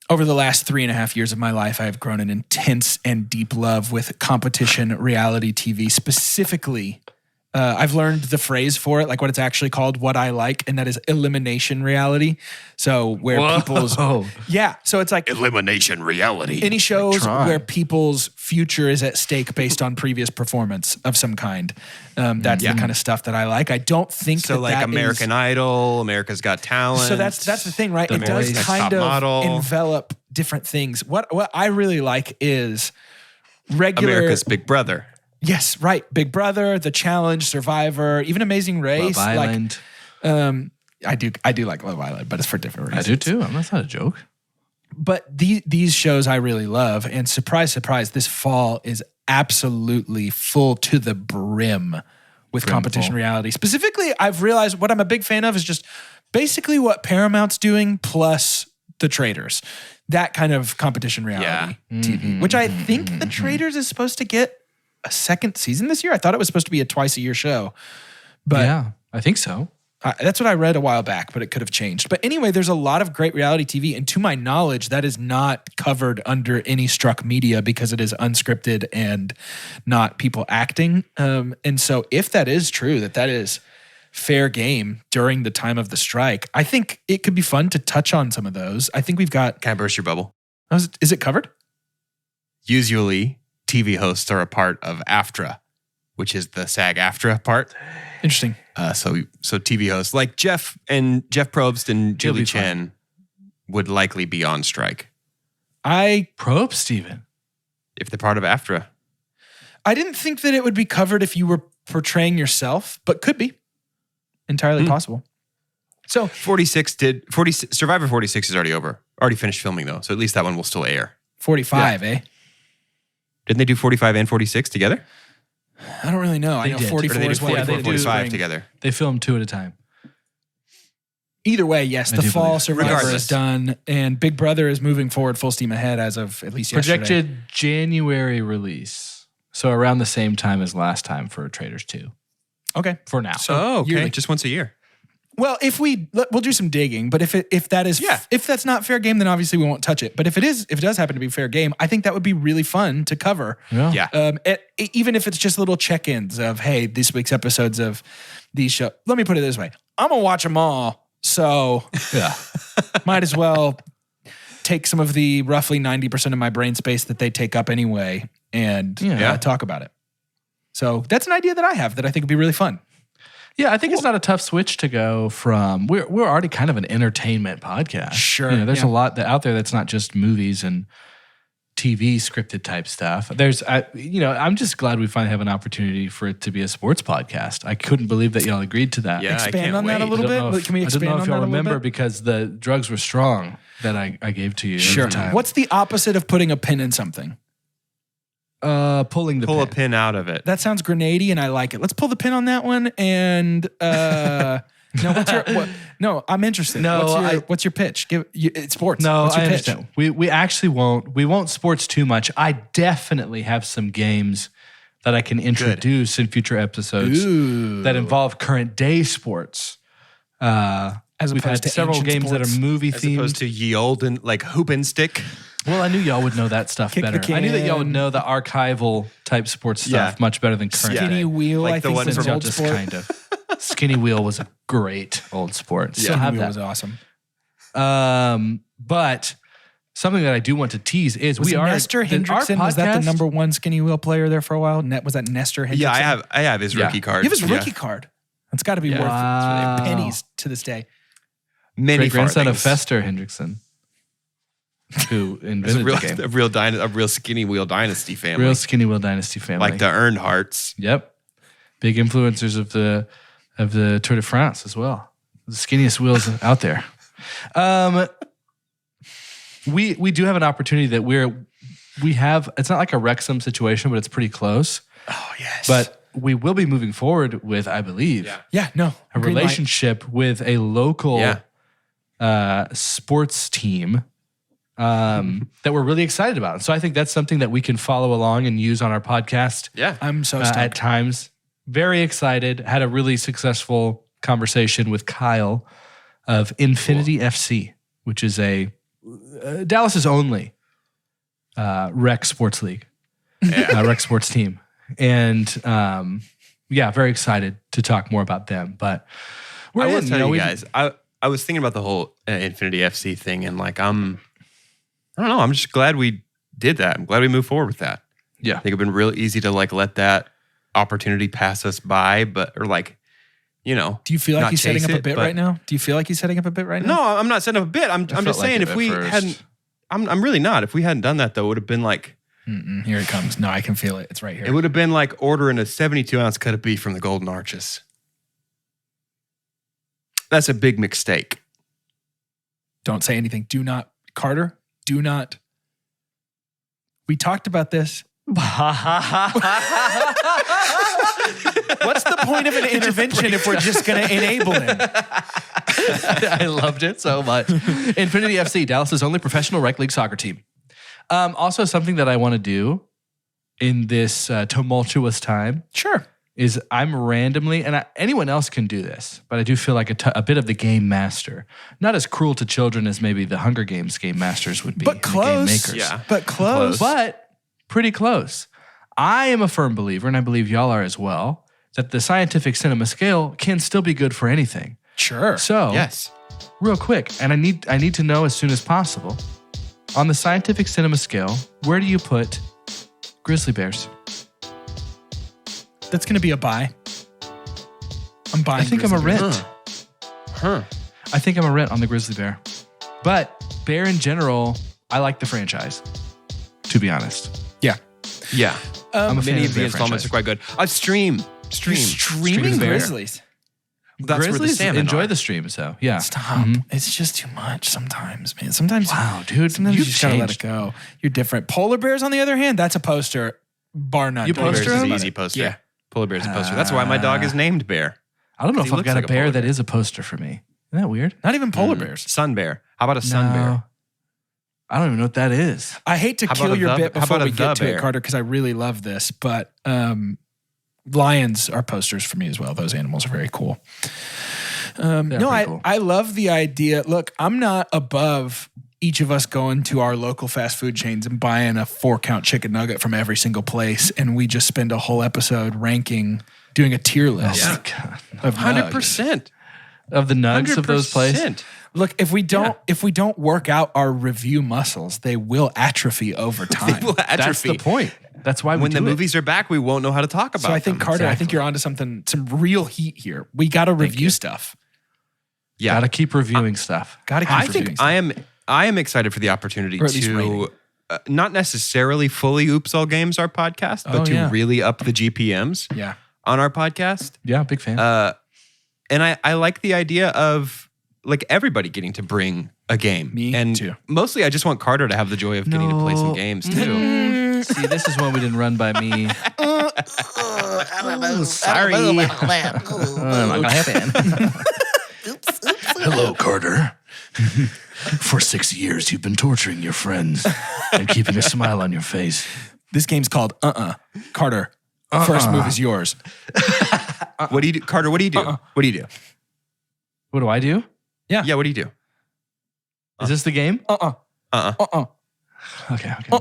[SPEAKER 2] over the last 3.5 years of my life, I have grown an intense and deep love with competition reality TV. Specifically, I've learned the phrase for it, like what it's actually called, what I like, and that is elimination reality. So where people's... Yeah. So it's like
[SPEAKER 3] Elimination reality.
[SPEAKER 2] any shows
[SPEAKER 1] try.
[SPEAKER 2] where people's future is at stake based on previous performance of some kind. That's the kind of stuff that I like. I don't think
[SPEAKER 3] So like
[SPEAKER 2] that
[SPEAKER 3] American Idol, America's Got Talent.
[SPEAKER 2] So that's the thing, right? It does
[SPEAKER 3] Voice,
[SPEAKER 2] kind
[SPEAKER 3] Top
[SPEAKER 2] of
[SPEAKER 3] Model.
[SPEAKER 2] envelop different things. What I really like is regular
[SPEAKER 3] America's Big Brother.
[SPEAKER 2] Yes, right. Big Brother, The Challenge, Survivor, even Amazing Race.
[SPEAKER 1] Love Island.
[SPEAKER 2] I do like Love Island, but it's for different
[SPEAKER 1] I
[SPEAKER 2] reasons.
[SPEAKER 1] do too. That's not a joke.
[SPEAKER 2] But these shows I really love, and surprise, surprise, this fall is absolutely full to the brim with competition reality. Specifically, I've realized what I'm a big fan of is just basically what Paramount's doing plus The Traitors. That kind of competition reality TV, which I think The Traitors is supposed to get a second season this year. I thought it was supposed to be a twice-a-year show. But
[SPEAKER 1] Yeah, I think so.
[SPEAKER 2] that's what I read a while back, but it could have changed. But anyway, there's a lot of great reality TV. And to my knowledge, that is not covered under any struck media because it is unscripted and not people acting. And so if that is true, that is fair game during the time of the strike, I think it could be fun to touch on some of those. I think we've got...
[SPEAKER 3] Can I burst your bubble?
[SPEAKER 2] Is it covered?
[SPEAKER 3] Usually, TV hosts are a part of AFTRA, which is the SAG-AFTRA part.
[SPEAKER 2] Interesting.
[SPEAKER 3] So TV hosts like Jeff Probst and Julie
[SPEAKER 1] be
[SPEAKER 3] Chen would likely be on strike
[SPEAKER 1] Probe, Steven.
[SPEAKER 3] if they're part of AFTRA.
[SPEAKER 2] I didn't think that it would be covered if you were portraying yourself, but could be. Entirely possible. So
[SPEAKER 3] Survivor 46 is already finished filming though, so at least that one will still air.
[SPEAKER 2] 45, eh?
[SPEAKER 3] Didn't they do 45 and 46 together?
[SPEAKER 2] I don't really know. I
[SPEAKER 1] They
[SPEAKER 2] know
[SPEAKER 1] did.
[SPEAKER 2] 44
[SPEAKER 3] Or did they do
[SPEAKER 2] is what
[SPEAKER 3] 44
[SPEAKER 2] they do.
[SPEAKER 3] 45 together?
[SPEAKER 1] They film 2 at a time.
[SPEAKER 2] Either way, yes, the
[SPEAKER 1] do
[SPEAKER 2] fall
[SPEAKER 1] believe.
[SPEAKER 2] Survivor
[SPEAKER 3] Regardless.
[SPEAKER 2] is done, and Big Brother is moving forward full steam ahead as of at least yesterday.
[SPEAKER 1] Projected January release. So around the same time as last time for Traitors 2.
[SPEAKER 2] Okay.
[SPEAKER 1] For now.
[SPEAKER 3] Oh, okay.
[SPEAKER 2] yearly.
[SPEAKER 3] Just once a year.
[SPEAKER 2] Well, we'll do some digging, but if that's not fair game, then obviously we won't touch it. But if it does happen to be fair game, I think that would be really fun to cover.
[SPEAKER 3] Yeah.
[SPEAKER 2] Even if it's just little check-ins of, hey, this week's episodes of these shows. Let me put it this way: I'm gonna watch them all, so
[SPEAKER 1] Yeah.
[SPEAKER 2] might as well take some of the roughly 90% of my brain space that they take up anyway and talk about it. So that's an idea that I have that I think would be really fun.
[SPEAKER 1] Yeah, I think it's not a tough switch to go from. We're already kind of an entertainment podcast.
[SPEAKER 2] Sure.
[SPEAKER 1] There's a lot out there that's not just movies and TV scripted type stuff. I'm just glad we finally have an opportunity for it to be a sports podcast. I couldn't believe that y'all agreed to that.
[SPEAKER 3] Yeah,
[SPEAKER 2] expand on that a little bit. Can we expand on that a little bit? I don't know if y'all remember
[SPEAKER 1] because the drugs were strong that I gave to you.
[SPEAKER 2] Sure.
[SPEAKER 1] At the time.
[SPEAKER 2] What's the opposite of putting a pin in something?
[SPEAKER 1] Pull
[SPEAKER 3] a pin out of it.
[SPEAKER 2] That sounds grenady, and I like it. Let's pull the pin on that one. And no, I'm interested.
[SPEAKER 1] No,
[SPEAKER 2] what's your pitch? It's sports.
[SPEAKER 1] No,
[SPEAKER 2] what's your
[SPEAKER 1] I
[SPEAKER 2] pitch?
[SPEAKER 1] understand. We actually won't. We won't sports too much. I definitely have some games that I can introduce in future episodes that involve current day sports.
[SPEAKER 2] As
[SPEAKER 1] we've
[SPEAKER 2] opposed
[SPEAKER 1] had
[SPEAKER 2] to
[SPEAKER 1] several games
[SPEAKER 2] sports.
[SPEAKER 1] that are movie
[SPEAKER 3] As
[SPEAKER 1] themed.
[SPEAKER 3] opposed to ye olden, like hoop and stick.
[SPEAKER 1] Well, I knew y'all would know that stuff
[SPEAKER 2] Kick the
[SPEAKER 1] better. I knew that y'all would
[SPEAKER 2] can.
[SPEAKER 1] know the archival type sports stuff much better than current
[SPEAKER 2] Skinny
[SPEAKER 1] day.
[SPEAKER 2] wheel,
[SPEAKER 3] Like
[SPEAKER 2] I
[SPEAKER 3] the
[SPEAKER 2] think,
[SPEAKER 3] one
[SPEAKER 2] is
[SPEAKER 3] from
[SPEAKER 2] an old
[SPEAKER 1] just
[SPEAKER 2] sport.
[SPEAKER 1] kind of. Skinny wheel was a great old sport. Still
[SPEAKER 2] Skinny
[SPEAKER 1] have
[SPEAKER 2] wheel
[SPEAKER 1] that.
[SPEAKER 2] was awesome.
[SPEAKER 1] But something that I do want to tease is
[SPEAKER 2] Was Nestor Hendrickson, was that the number one skinny wheel player there for a while? Was that Nestor Hendrickson?
[SPEAKER 3] Yeah, I have his rookie card.
[SPEAKER 2] You have his rookie card. That's got to be worth
[SPEAKER 1] Wow.
[SPEAKER 2] pennies to this day.
[SPEAKER 3] Many
[SPEAKER 1] great grandson of
[SPEAKER 3] farthings.
[SPEAKER 1] Fester Hendrickson, who invented the game.
[SPEAKER 3] a real skinny wheel dynasty family.
[SPEAKER 1] Real skinny wheel dynasty family.
[SPEAKER 3] Like the Earnhardts.
[SPEAKER 1] Yep. Big influencers of the Tour de France as well. The skinniest wheels out there. We do have an opportunity that we have. It's not like a Wrexham situation, but it's pretty close.
[SPEAKER 2] Oh, yes.
[SPEAKER 1] But we will be moving forward with, I believe, a
[SPEAKER 2] Green light.
[SPEAKER 1] relationship with a local sports team that we're really excited about. So I think that's something that we can follow along and use on our podcast.
[SPEAKER 3] Yeah.
[SPEAKER 2] I'm so
[SPEAKER 1] At
[SPEAKER 2] stoked.
[SPEAKER 1] times. Very excited. Had a really successful conversation with Kyle of Infinity FC, which is a Dallas's only rec sports league, rec sports team. And very excited to talk more about them. But
[SPEAKER 3] I will tell you guys, I was thinking about the whole Infinity FC thing, and like I don't know. I'm just glad we did that. I'm glad we moved forward with that.
[SPEAKER 1] Yeah.
[SPEAKER 3] I think it'd been real easy to like let that opportunity pass us by,
[SPEAKER 2] Do
[SPEAKER 3] you
[SPEAKER 2] feel like he's setting up a bit right now? Do you feel like he's setting up a bit right now?
[SPEAKER 3] No, I'm not setting up a bit. I'm just
[SPEAKER 1] like
[SPEAKER 3] saying
[SPEAKER 1] it
[SPEAKER 3] if
[SPEAKER 1] at
[SPEAKER 3] we
[SPEAKER 1] first.
[SPEAKER 3] hadn't, I'm really not. If we hadn't done that though, it would have been like,
[SPEAKER 2] Here it comes. No, I can feel it. It's right here.
[SPEAKER 3] it would have been like ordering a 72-ounce cut of beef from the Golden Arches. That's a big mistake.
[SPEAKER 2] Don't say anything. Do not, Carter, do not. We talked about this. What's the point of an intervention if we're just going to enable him?
[SPEAKER 1] I loved it so much. Infinity FC, Dallas's only professional rec league soccer team. Also, something that I want to do in this tumultuous time
[SPEAKER 2] Sure.
[SPEAKER 1] is I'm randomly, and anyone else can do this, but I do feel like a bit of the game master. Not as cruel to children as maybe the Hunger Games game masters would be.
[SPEAKER 2] But
[SPEAKER 1] and the
[SPEAKER 2] close.
[SPEAKER 1] game makers.
[SPEAKER 3] Yeah.
[SPEAKER 2] But close.
[SPEAKER 1] But pretty close. I am a firm believer, and I believe y'all are as well, that the scientific cinema scale can still be good for anything.
[SPEAKER 2] Sure.
[SPEAKER 1] So,
[SPEAKER 3] Yes.
[SPEAKER 1] real quick, and I need to know as soon as possible, on the scientific cinema scale, where do you put grizzly bears?
[SPEAKER 2] That's going to be a buy. I'm buying.
[SPEAKER 1] I think I'm a
[SPEAKER 2] Grizzly
[SPEAKER 1] rent.
[SPEAKER 2] Bears.
[SPEAKER 1] I think I'm a rent on the grizzly bear. But bear in general, I like the franchise, to be honest.
[SPEAKER 2] Yeah.
[SPEAKER 3] Yeah.
[SPEAKER 1] I'm a fan
[SPEAKER 3] Many
[SPEAKER 1] of
[SPEAKER 3] of
[SPEAKER 1] the
[SPEAKER 3] the installments
[SPEAKER 1] franchise.
[SPEAKER 3] are quite good. Stream.
[SPEAKER 2] You're streaming
[SPEAKER 1] Stream bear.
[SPEAKER 2] Grizzlies.
[SPEAKER 3] That's where the
[SPEAKER 1] Grizzlies
[SPEAKER 3] salmon
[SPEAKER 1] enjoy
[SPEAKER 3] are.
[SPEAKER 1] the streams, though. Yeah.
[SPEAKER 2] Stop. It's just too much sometimes, man. Sometimes.
[SPEAKER 1] Wow, dude.
[SPEAKER 2] Sometimes you
[SPEAKER 1] You've
[SPEAKER 2] just got to let it
[SPEAKER 1] changed.
[SPEAKER 2] go. You're different. Polar bears, on the other hand, that's a poster, bar none.
[SPEAKER 1] You
[SPEAKER 3] Polar
[SPEAKER 1] poster
[SPEAKER 3] Bear's is
[SPEAKER 1] him?
[SPEAKER 3] an easy poster.
[SPEAKER 2] Yeah.
[SPEAKER 3] Polar Bear's a poster. That's why my dog is named Bear.
[SPEAKER 1] I don't know
[SPEAKER 3] He
[SPEAKER 1] if I've
[SPEAKER 3] looks
[SPEAKER 1] got
[SPEAKER 3] like
[SPEAKER 1] a
[SPEAKER 3] a
[SPEAKER 1] bear
[SPEAKER 3] polar
[SPEAKER 1] that
[SPEAKER 3] bear.
[SPEAKER 1] is a poster for me. Isn't that weird?
[SPEAKER 2] Not even polar bears.
[SPEAKER 3] Sun bear. How about a sun bear?
[SPEAKER 1] No. I don't even know what that is.
[SPEAKER 2] I hate to
[SPEAKER 3] How
[SPEAKER 2] kill
[SPEAKER 3] about a
[SPEAKER 2] your
[SPEAKER 3] the-
[SPEAKER 2] bit
[SPEAKER 3] how
[SPEAKER 2] before
[SPEAKER 3] about a
[SPEAKER 2] we get
[SPEAKER 3] the
[SPEAKER 2] to it,
[SPEAKER 3] bear?
[SPEAKER 2] Carter, because I really love this. But lions are posters for me as well. Those animals are very cool.
[SPEAKER 1] pretty cool.
[SPEAKER 2] I love the idea. Look, I'm not above each of us going to our local fast food chains and buying a 4-count chicken nugget from every single place, and we just spend a whole episode ranking, doing a tier list.
[SPEAKER 1] Oh my God.
[SPEAKER 2] Of nugs.
[SPEAKER 3] 100%.
[SPEAKER 1] of the nugs of those plays.
[SPEAKER 3] 100%.
[SPEAKER 2] Look, if we don't work out our review muscles, they will atrophy over time.
[SPEAKER 3] Well,
[SPEAKER 1] That's
[SPEAKER 3] atrophy.
[SPEAKER 1] the point. That's why
[SPEAKER 3] When the
[SPEAKER 1] do it.
[SPEAKER 3] movies are back, we won't know how to talk about
[SPEAKER 2] So I think
[SPEAKER 3] them.
[SPEAKER 2] Carter, I think you're onto something, some real heat here. We got to review stuff.
[SPEAKER 3] Yeah.
[SPEAKER 1] Gotta keep reviewing stuff.
[SPEAKER 2] Got to keep
[SPEAKER 3] I
[SPEAKER 2] reviewing
[SPEAKER 3] think
[SPEAKER 2] stuff.
[SPEAKER 3] I am excited for the opportunity
[SPEAKER 2] Or at least
[SPEAKER 3] to
[SPEAKER 2] rating.
[SPEAKER 3] not necessarily fully Oops All Games our podcast, but
[SPEAKER 2] Oh,
[SPEAKER 3] to
[SPEAKER 2] yeah.
[SPEAKER 3] really up the GPMs
[SPEAKER 2] Yeah.
[SPEAKER 3] on our podcast.
[SPEAKER 1] Yeah, big fan.
[SPEAKER 3] And I like the idea of like everybody getting to bring a game.
[SPEAKER 2] Me
[SPEAKER 3] and
[SPEAKER 2] too.
[SPEAKER 3] Mostly I just want Carter to have the joy of getting to play some games too.
[SPEAKER 1] See, this is one we didn't run by me. Sorry. Oh, not gonna happen.
[SPEAKER 5] Hello, Carter. For 6 years, you've been torturing your friends and keeping a smile on your face.
[SPEAKER 2] This game's called Carter. First move is yours.
[SPEAKER 3] What do you do? Carter, what do you do? What do you do?
[SPEAKER 1] What do I do?
[SPEAKER 3] Yeah, what do you do?
[SPEAKER 1] Is this the game?
[SPEAKER 3] Uh-uh.
[SPEAKER 1] Okay. Do
[SPEAKER 2] you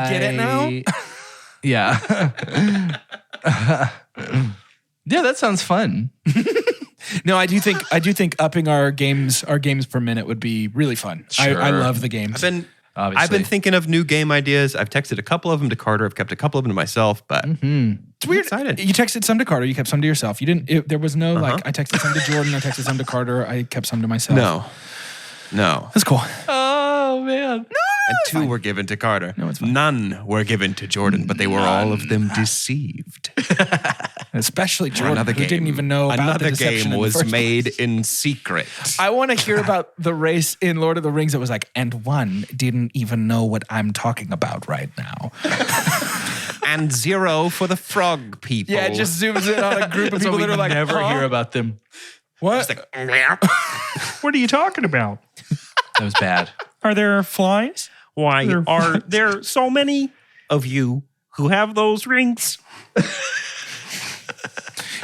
[SPEAKER 2] get it now?
[SPEAKER 1] Yeah. Yeah, that sounds fun.
[SPEAKER 2] No, I do think upping our games per minute would be really fun.
[SPEAKER 1] Sure.
[SPEAKER 2] I love the games.
[SPEAKER 3] I've been thinking of new game ideas. I've texted a couple of them to Carter. I've kept a couple of them to myself, but
[SPEAKER 2] It's weird.
[SPEAKER 3] excited.
[SPEAKER 2] You texted some to Carter. You kept some to yourself. You didn't. There was no like. I texted some to Jordan. I texted some to Carter. I kept some to myself.
[SPEAKER 3] No.
[SPEAKER 2] That's cool.
[SPEAKER 1] Oh man.
[SPEAKER 3] And two were given to Carter.
[SPEAKER 2] No, it's fine.
[SPEAKER 3] None were given to Jordan, but they were all of them deceived.
[SPEAKER 2] Especially Jordan,
[SPEAKER 3] Another
[SPEAKER 2] who
[SPEAKER 3] game.
[SPEAKER 2] didn't even know about
[SPEAKER 3] Another
[SPEAKER 2] the deception
[SPEAKER 3] game
[SPEAKER 2] in the
[SPEAKER 3] was
[SPEAKER 2] first
[SPEAKER 3] made
[SPEAKER 2] place.
[SPEAKER 3] in secret.
[SPEAKER 2] I want to hear about the race in Lord of the Rings that was like, and one didn't even know what I'm talking about right now.
[SPEAKER 3] And 0 for the frog people.
[SPEAKER 2] Yeah, it just zooms in on a group of
[SPEAKER 1] That's why
[SPEAKER 2] people
[SPEAKER 1] we
[SPEAKER 2] that are like,
[SPEAKER 1] never
[SPEAKER 2] huh?
[SPEAKER 1] hear about them.
[SPEAKER 2] What?
[SPEAKER 6] What are you talking about?
[SPEAKER 1] That was bad.
[SPEAKER 6] Are there flies? Why are there so many of you who have those rings?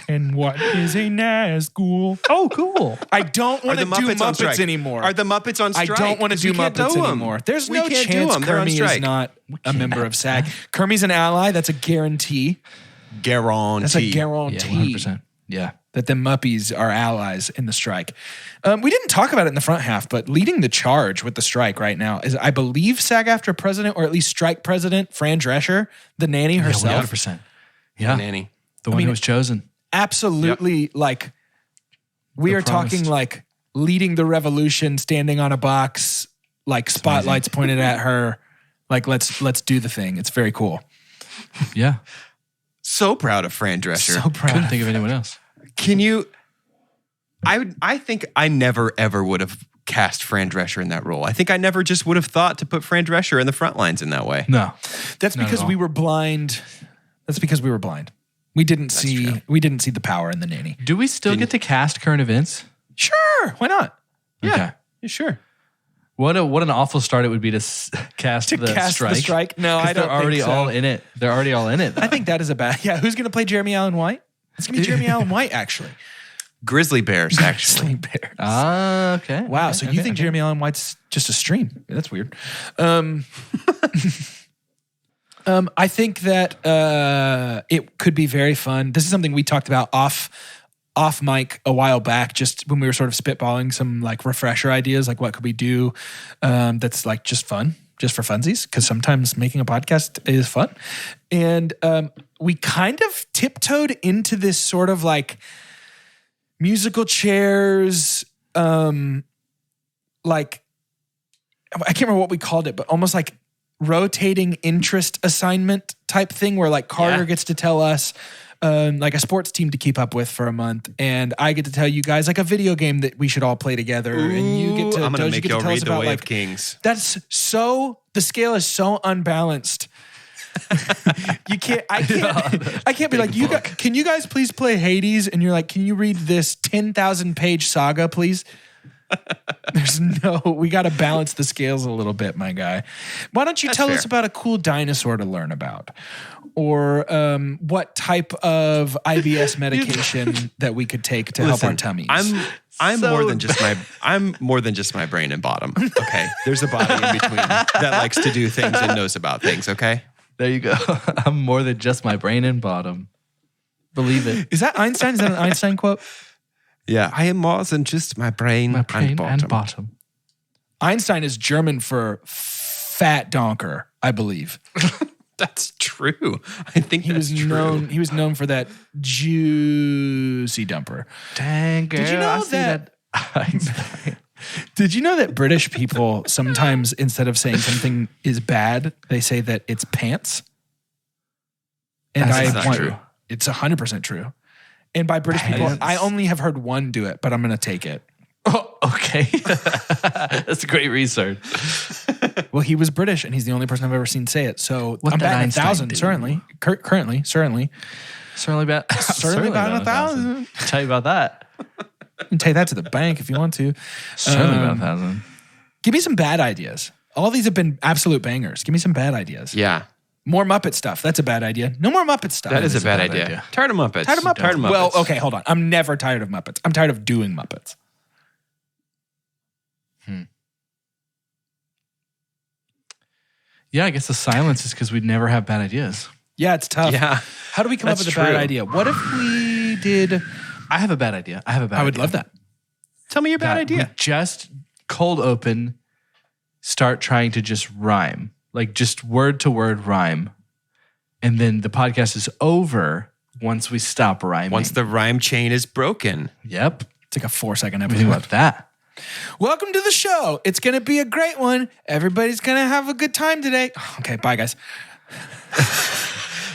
[SPEAKER 2] And what is a Nazgul?
[SPEAKER 6] Oh, cool.
[SPEAKER 2] I don't want
[SPEAKER 3] Are
[SPEAKER 2] to
[SPEAKER 3] the
[SPEAKER 2] do
[SPEAKER 3] Muppets on
[SPEAKER 2] Muppets
[SPEAKER 3] strike?
[SPEAKER 2] anymore.
[SPEAKER 3] Are the Muppets on
[SPEAKER 2] I
[SPEAKER 3] strike?
[SPEAKER 2] don't want to
[SPEAKER 3] 'Cause
[SPEAKER 2] do
[SPEAKER 3] we can't
[SPEAKER 2] Muppets
[SPEAKER 3] them.
[SPEAKER 2] anymore. There's
[SPEAKER 3] We
[SPEAKER 2] no
[SPEAKER 3] can't do
[SPEAKER 2] chance
[SPEAKER 3] them. They're on
[SPEAKER 2] Kermie is
[SPEAKER 3] strike.
[SPEAKER 2] not a member of SAG. Kermie's an ally. That's a guarantee.
[SPEAKER 3] Guarantee.
[SPEAKER 2] That's a
[SPEAKER 1] Yeah,
[SPEAKER 2] guarantee
[SPEAKER 1] 100%. Yeah.
[SPEAKER 2] that the Muppies are allies in the strike. We didn't talk about it in the front half, but leading the charge with the strike right now is, I believe, SAG-AFTRA president, or at least strike president, Fran Drescher, the nanny herself.
[SPEAKER 1] 100%. Yeah.
[SPEAKER 3] Nanny.
[SPEAKER 1] The one who was chosen.
[SPEAKER 2] Absolutely, like, we
[SPEAKER 1] The
[SPEAKER 2] are talking
[SPEAKER 1] promised.
[SPEAKER 2] like leading the revolution, standing on a box, like spotlights pointed at her. Like, let's do the thing. It's very cool.
[SPEAKER 1] Yeah.
[SPEAKER 3] So proud of Fran Drescher.
[SPEAKER 2] So proud.
[SPEAKER 1] Couldn't think of anyone else.
[SPEAKER 3] Can you? I think I never ever would have cast Fran Drescher in that role. I think I never just would have thought to put Fran Drescher in the front lines in that way.
[SPEAKER 1] No.
[SPEAKER 2] That's
[SPEAKER 1] Not at
[SPEAKER 2] because
[SPEAKER 1] all.
[SPEAKER 2] we were blind. That's because we were blind. We didn't see.
[SPEAKER 3] true.
[SPEAKER 2] We didn't see the power in the nanny.
[SPEAKER 1] Do we still get to cast current events?
[SPEAKER 2] Sure, why not?
[SPEAKER 3] Yeah.
[SPEAKER 1] Okay.
[SPEAKER 2] Yeah, sure.
[SPEAKER 1] What an awful start it would be to cast
[SPEAKER 2] To
[SPEAKER 1] the
[SPEAKER 2] cast
[SPEAKER 1] strike.
[SPEAKER 2] the strike? No,
[SPEAKER 1] 'Cause
[SPEAKER 2] I don't
[SPEAKER 1] They're already
[SPEAKER 2] think so.
[SPEAKER 1] all in it. They're already all in it.
[SPEAKER 2] I think that is a bad. Yeah, who's going to play Jeremy Allen White? It's going to be Jeremy Allen White, actually.
[SPEAKER 3] Grizzly Bears, actually.
[SPEAKER 2] Sleep Bears.
[SPEAKER 1] Ah, okay.
[SPEAKER 2] Wow.
[SPEAKER 1] Okay,
[SPEAKER 2] So you
[SPEAKER 1] okay,
[SPEAKER 2] think
[SPEAKER 1] okay.
[SPEAKER 2] Jeremy Allen White's just a stream? That's weird. I think that it could be very fun. This is something we talked about off mic a while back, just when we were sort of spitballing some like refresher ideas, like what could we do that's like just fun, just for funsies, because sometimes making a podcast is fun. And we kind of tiptoed into this sort of like musical chairs, like I can't remember what we called it, but almost like rotating interest assignment type thing where like Carter gets to tell us like a sports team to keep up with for a month, and I get to tell you guys like a video game that we should all play together, and you get to
[SPEAKER 3] I'm gonna
[SPEAKER 2] Doge, you
[SPEAKER 3] make
[SPEAKER 2] get to
[SPEAKER 3] y'all
[SPEAKER 2] tell us
[SPEAKER 3] read The
[SPEAKER 2] about
[SPEAKER 3] Way
[SPEAKER 2] like
[SPEAKER 3] of Kings.
[SPEAKER 2] that's so the scale is so unbalanced. I can't be like, can you guys please play Hades? And you're like, can you read this 10,000 page saga, please? We got to balance the scales a little bit, my guy. Why don't you tell us about a cool dinosaur to learn about? Or what type of IBS medication that we could take to help our tummies?
[SPEAKER 3] I'm more than just my brain and bottom. Okay. There's a body in between that likes to do things and knows about things, okay?
[SPEAKER 1] There you go. I'm more than just my brain and bottom. Believe it.
[SPEAKER 2] Is that Einstein? Is that an Einstein quote?
[SPEAKER 3] Yeah, I am more than just my brain,
[SPEAKER 1] and bottom.
[SPEAKER 2] Einstein is German for fat donker, I believe.
[SPEAKER 3] That's true. I think
[SPEAKER 2] He was known for that juicy dumper.
[SPEAKER 1] Dang, girl,
[SPEAKER 2] Did you know that? Did you know that British people sometimes, instead of saying something is bad, they say that it's pants? And
[SPEAKER 3] That's not true.
[SPEAKER 2] It's 100% true. And by British people, I only have heard one do it, but I'm going to take it.
[SPEAKER 1] Oh, okay. That's great research.
[SPEAKER 2] Well, he was British, and he's the only person I've ever seen say it. So
[SPEAKER 1] What
[SPEAKER 2] I'm
[SPEAKER 1] did
[SPEAKER 2] batting
[SPEAKER 1] Einstein
[SPEAKER 2] 1,000,
[SPEAKER 1] do?
[SPEAKER 2] certainly. Currently.
[SPEAKER 1] Certainly
[SPEAKER 2] batting 1,000.
[SPEAKER 1] Tell you about that.
[SPEAKER 2] You can take that to the bank if you want to.
[SPEAKER 1] Certainly about 1,000.
[SPEAKER 2] Give me some bad ideas. All these have been absolute bangers. Give me some bad ideas.
[SPEAKER 3] Yeah,
[SPEAKER 2] More Muppet stuff. That's a bad idea. No more Muppet stuff.
[SPEAKER 3] that is a bad idea. Tired of Muppets.
[SPEAKER 2] Tired of Muppets.
[SPEAKER 3] Tired of Muppets.
[SPEAKER 2] Well, okay, hold on. I'm never tired of Muppets. I'm tired of doing Muppets.
[SPEAKER 1] Yeah, I guess the silence is because we'd never have bad ideas.
[SPEAKER 2] Yeah, it's tough.
[SPEAKER 3] Yeah,
[SPEAKER 2] How do we come up
[SPEAKER 3] that's
[SPEAKER 2] with a bad
[SPEAKER 3] true.
[SPEAKER 2] idea? What if we did?
[SPEAKER 1] I have a bad idea.
[SPEAKER 2] I would love that.
[SPEAKER 3] Tell me your bad
[SPEAKER 1] that
[SPEAKER 3] idea.
[SPEAKER 1] we just cold open, start trying to just rhyme, like just word to word rhyme. And then the podcast is over once we stop rhyming.
[SPEAKER 3] Once the rhyme chain is broken.
[SPEAKER 1] Yep.
[SPEAKER 2] It's like a 4-second
[SPEAKER 1] What do you think
[SPEAKER 2] episode.
[SPEAKER 1] about that?
[SPEAKER 2] Welcome to the show. It's going to be a great one. Everybody's going to have a good time today. Okay, bye, guys.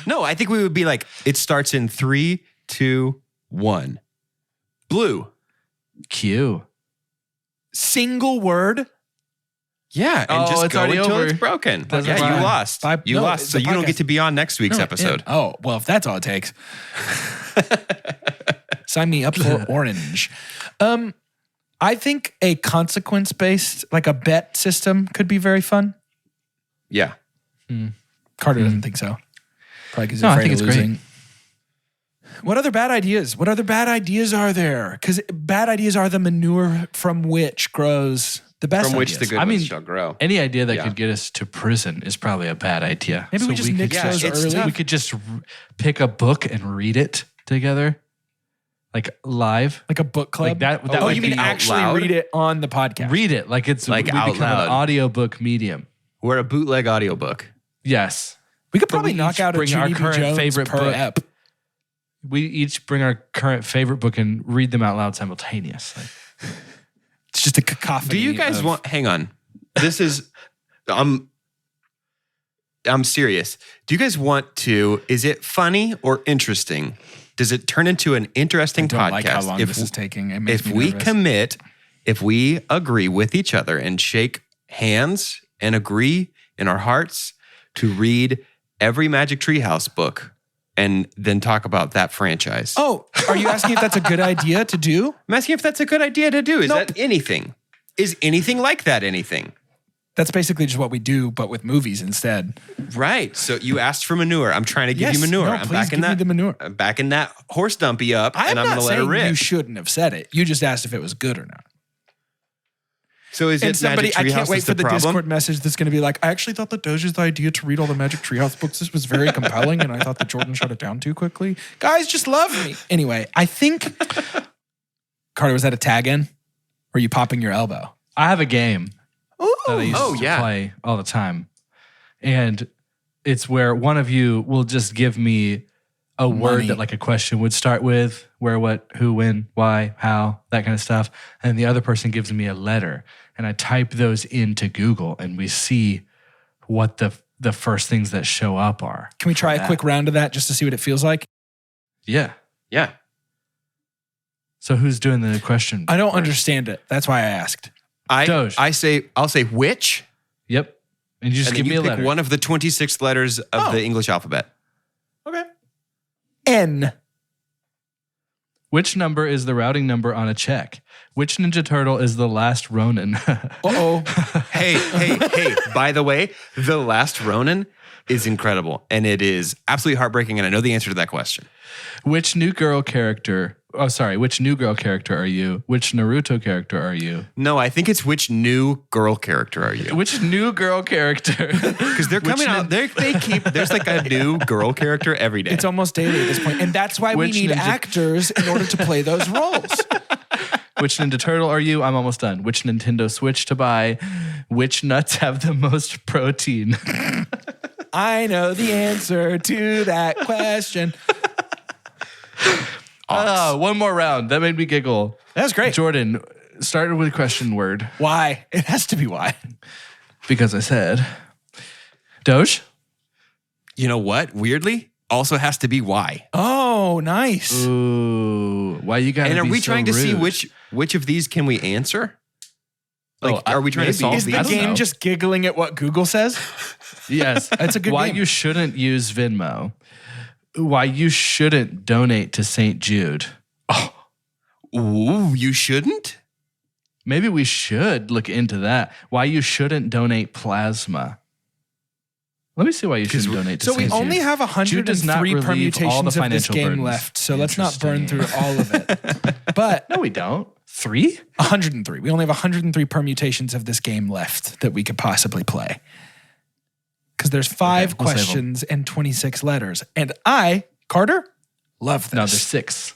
[SPEAKER 3] No, I think we would be like, it starts in 3, 2, 1. Blue.
[SPEAKER 1] Q.
[SPEAKER 2] Single word.
[SPEAKER 3] Yeah, and
[SPEAKER 1] Oh,
[SPEAKER 3] just
[SPEAKER 1] it's
[SPEAKER 3] go
[SPEAKER 1] already
[SPEAKER 3] until
[SPEAKER 1] over.
[SPEAKER 3] it's broken.
[SPEAKER 1] Doesn't
[SPEAKER 3] Yeah,
[SPEAKER 1] rhyme.
[SPEAKER 3] you lost.
[SPEAKER 2] Bye.
[SPEAKER 3] You
[SPEAKER 2] No,
[SPEAKER 3] lost,
[SPEAKER 2] it's
[SPEAKER 3] so
[SPEAKER 2] the
[SPEAKER 3] you don't
[SPEAKER 2] podcast.
[SPEAKER 3] get to be on next week's
[SPEAKER 2] No,
[SPEAKER 3] episode.
[SPEAKER 2] yeah. Oh, well, if that's all it takes. Sign me up for orange. I think a consequence-based, like a bet system could be very fun.
[SPEAKER 3] Yeah.
[SPEAKER 2] Carter doesn't think so. Probably because he's
[SPEAKER 1] No, I
[SPEAKER 2] afraid
[SPEAKER 1] think
[SPEAKER 2] of
[SPEAKER 1] it's great.
[SPEAKER 2] losing. What other bad ideas? What other bad ideas are there? Because bad ideas are the manure from which grows the best
[SPEAKER 3] From which
[SPEAKER 2] ideas.
[SPEAKER 3] the good
[SPEAKER 1] I mean,
[SPEAKER 3] ones shall grow.
[SPEAKER 1] Any idea that
[SPEAKER 3] Yeah.
[SPEAKER 1] could get us to prison is probably a bad idea.
[SPEAKER 2] Maybe we just
[SPEAKER 1] could
[SPEAKER 2] nix those
[SPEAKER 3] it's
[SPEAKER 2] early.
[SPEAKER 3] tough.
[SPEAKER 1] We could just pick a book and read it together, like live.
[SPEAKER 2] Like a book club?
[SPEAKER 1] Like that
[SPEAKER 2] oh,
[SPEAKER 1] would
[SPEAKER 2] you mean
[SPEAKER 1] be out
[SPEAKER 2] actually
[SPEAKER 3] loud?
[SPEAKER 2] read it on the podcast?
[SPEAKER 1] Read it like it's
[SPEAKER 3] Like
[SPEAKER 1] we
[SPEAKER 3] out
[SPEAKER 1] become
[SPEAKER 3] loud.
[SPEAKER 1] an audiobook medium.
[SPEAKER 3] We're a bootleg audiobook.
[SPEAKER 1] Yes.
[SPEAKER 2] We could
[SPEAKER 1] But
[SPEAKER 2] probably
[SPEAKER 1] we
[SPEAKER 2] knock
[SPEAKER 1] each
[SPEAKER 2] out a
[SPEAKER 1] bring our
[SPEAKER 2] Junie B.
[SPEAKER 1] current
[SPEAKER 2] Jones
[SPEAKER 1] favorite
[SPEAKER 2] per
[SPEAKER 1] book.
[SPEAKER 2] ep.
[SPEAKER 1] We each bring our current favorite book and read them out loud simultaneously.
[SPEAKER 2] It's just a cacophony.
[SPEAKER 3] Do you guys
[SPEAKER 2] of-
[SPEAKER 3] want? Hang on. This is. I'm serious. Do you guys want to? Is it funny or interesting? Does it turn into an interesting
[SPEAKER 2] I don't
[SPEAKER 3] podcast?
[SPEAKER 2] like how long this is taking. It makes
[SPEAKER 3] If
[SPEAKER 2] me
[SPEAKER 3] we
[SPEAKER 2] nervous.
[SPEAKER 3] commit, if we agree with each other and shake hands and agree in our hearts to read every Magic Treehouse book and then talk about that franchise.
[SPEAKER 2] Oh, are you asking if that's a good idea to do?
[SPEAKER 3] I'm asking if that's a good idea to do. Is
[SPEAKER 2] Nope.
[SPEAKER 3] that anything? Is anything like that anything?
[SPEAKER 2] That's basically just what we do, but with movies instead.
[SPEAKER 3] Right. So you asked for manure. I'm trying to give you
[SPEAKER 2] Yes.
[SPEAKER 3] manure.
[SPEAKER 2] No,
[SPEAKER 3] I'm
[SPEAKER 2] please
[SPEAKER 3] backing
[SPEAKER 2] give me
[SPEAKER 3] that
[SPEAKER 2] the manure.
[SPEAKER 3] I'm backing that horse dumpy up,
[SPEAKER 2] I'm
[SPEAKER 3] and I'm
[SPEAKER 2] not
[SPEAKER 3] going to let her
[SPEAKER 2] saying
[SPEAKER 3] rip.
[SPEAKER 2] you shouldn't have said it. You just asked if it was good or not.
[SPEAKER 3] So is
[SPEAKER 2] And
[SPEAKER 3] it
[SPEAKER 2] somebody,
[SPEAKER 3] Magic
[SPEAKER 2] I
[SPEAKER 3] Treehouse
[SPEAKER 2] can't wait
[SPEAKER 3] is
[SPEAKER 2] for the
[SPEAKER 3] problem?
[SPEAKER 2] Discord message that's going to be like, I actually thought that Doja's the idea to read all the Magic Treehouse books. This was very compelling, and I thought that Jordan shut it down too quickly. Guys just love me. Anyway, I think, Carter, was that a tag in? Or are you popping your elbow?
[SPEAKER 1] I have a game that I used
[SPEAKER 3] Oh,
[SPEAKER 1] to
[SPEAKER 3] yeah.
[SPEAKER 1] play all the time. And it's where one of you will just give me a word
[SPEAKER 2] Money.
[SPEAKER 1] that like a question would start with, where, what, who, when, why, how, that kind of stuff. And the other person gives me a letter. And I type those into Google and we see what the first things that show up are.
[SPEAKER 2] Can we try a quick round of that just to see what it feels like?
[SPEAKER 1] Yeah.
[SPEAKER 3] Yeah.
[SPEAKER 1] So who's doing the question?
[SPEAKER 2] I don't understand it. That's why I asked.
[SPEAKER 1] Doge.
[SPEAKER 3] I'll say which,
[SPEAKER 1] Yep. And you just
[SPEAKER 3] and
[SPEAKER 1] give
[SPEAKER 3] then
[SPEAKER 1] me
[SPEAKER 3] you
[SPEAKER 1] a
[SPEAKER 3] pick
[SPEAKER 1] letter.
[SPEAKER 3] one of the 26 letters of the English alphabet.
[SPEAKER 2] Okay. N.
[SPEAKER 1] Which number is the routing number on a check? Which Ninja Turtle is the last Ronin?
[SPEAKER 2] Uh-oh.
[SPEAKER 3] Hey, by the way, The Last Ronin is incredible. And it is absolutely heartbreaking. And I know the answer to that question.
[SPEAKER 1] Which new girl character are you? Which Naruto character are you?
[SPEAKER 3] No, I think it's which new girl character are you?
[SPEAKER 1] Which new girl character?
[SPEAKER 3] Because they're coming out. There's like a new girl character every day.
[SPEAKER 2] It's almost daily at this point. And that's why we
[SPEAKER 1] Which
[SPEAKER 2] need
[SPEAKER 1] ninja-
[SPEAKER 2] actors in order to play those roles.
[SPEAKER 1] Which Ninja Turtle are you? I'm almost done. Which Nintendo Switch to buy? Which nuts have the most protein?
[SPEAKER 2] I know the answer to that question.
[SPEAKER 1] One more round. That made me giggle.
[SPEAKER 2] That was great.
[SPEAKER 1] Jordan, started with a question word.
[SPEAKER 2] Why? It has to be why.
[SPEAKER 1] Because I said, Doge?
[SPEAKER 3] You know what? Weirdly, also has to be why.
[SPEAKER 2] Oh, nice.
[SPEAKER 1] Ooh, why you gotta
[SPEAKER 3] And are
[SPEAKER 1] be
[SPEAKER 3] we
[SPEAKER 1] so
[SPEAKER 3] trying to see
[SPEAKER 1] rude?
[SPEAKER 3] which of these can we answer? Like, are we trying to
[SPEAKER 1] maybe.
[SPEAKER 3] solve
[SPEAKER 2] Is
[SPEAKER 3] these?
[SPEAKER 2] the
[SPEAKER 1] I don't
[SPEAKER 2] game
[SPEAKER 1] know.
[SPEAKER 2] just giggling at what Google says?
[SPEAKER 1] Yes.
[SPEAKER 2] That's a good
[SPEAKER 1] Why
[SPEAKER 2] game.
[SPEAKER 1] you shouldn't use Venmo. Why you shouldn't donate to St. Jude.
[SPEAKER 3] Ooh, you shouldn't?
[SPEAKER 1] Maybe we should look into that. Why you shouldn't donate plasma. Let me see why you shouldn't donate to
[SPEAKER 2] So we
[SPEAKER 1] St. Jude.
[SPEAKER 2] only have
[SPEAKER 1] Jude does not
[SPEAKER 2] 103
[SPEAKER 1] relieve all the
[SPEAKER 2] permutations of this
[SPEAKER 1] financial
[SPEAKER 2] game
[SPEAKER 1] burdens.
[SPEAKER 2] left. So let's not burn through
[SPEAKER 1] Interesting.
[SPEAKER 2] all of it. But
[SPEAKER 1] No, we don't. 3?
[SPEAKER 2] 103. We only have 103 permutations of this game left that we could possibly play. Because there's 5
[SPEAKER 1] we'll save 'em.
[SPEAKER 2] questions and 26 letters. And I, Carter, love this.
[SPEAKER 1] No, there's 6.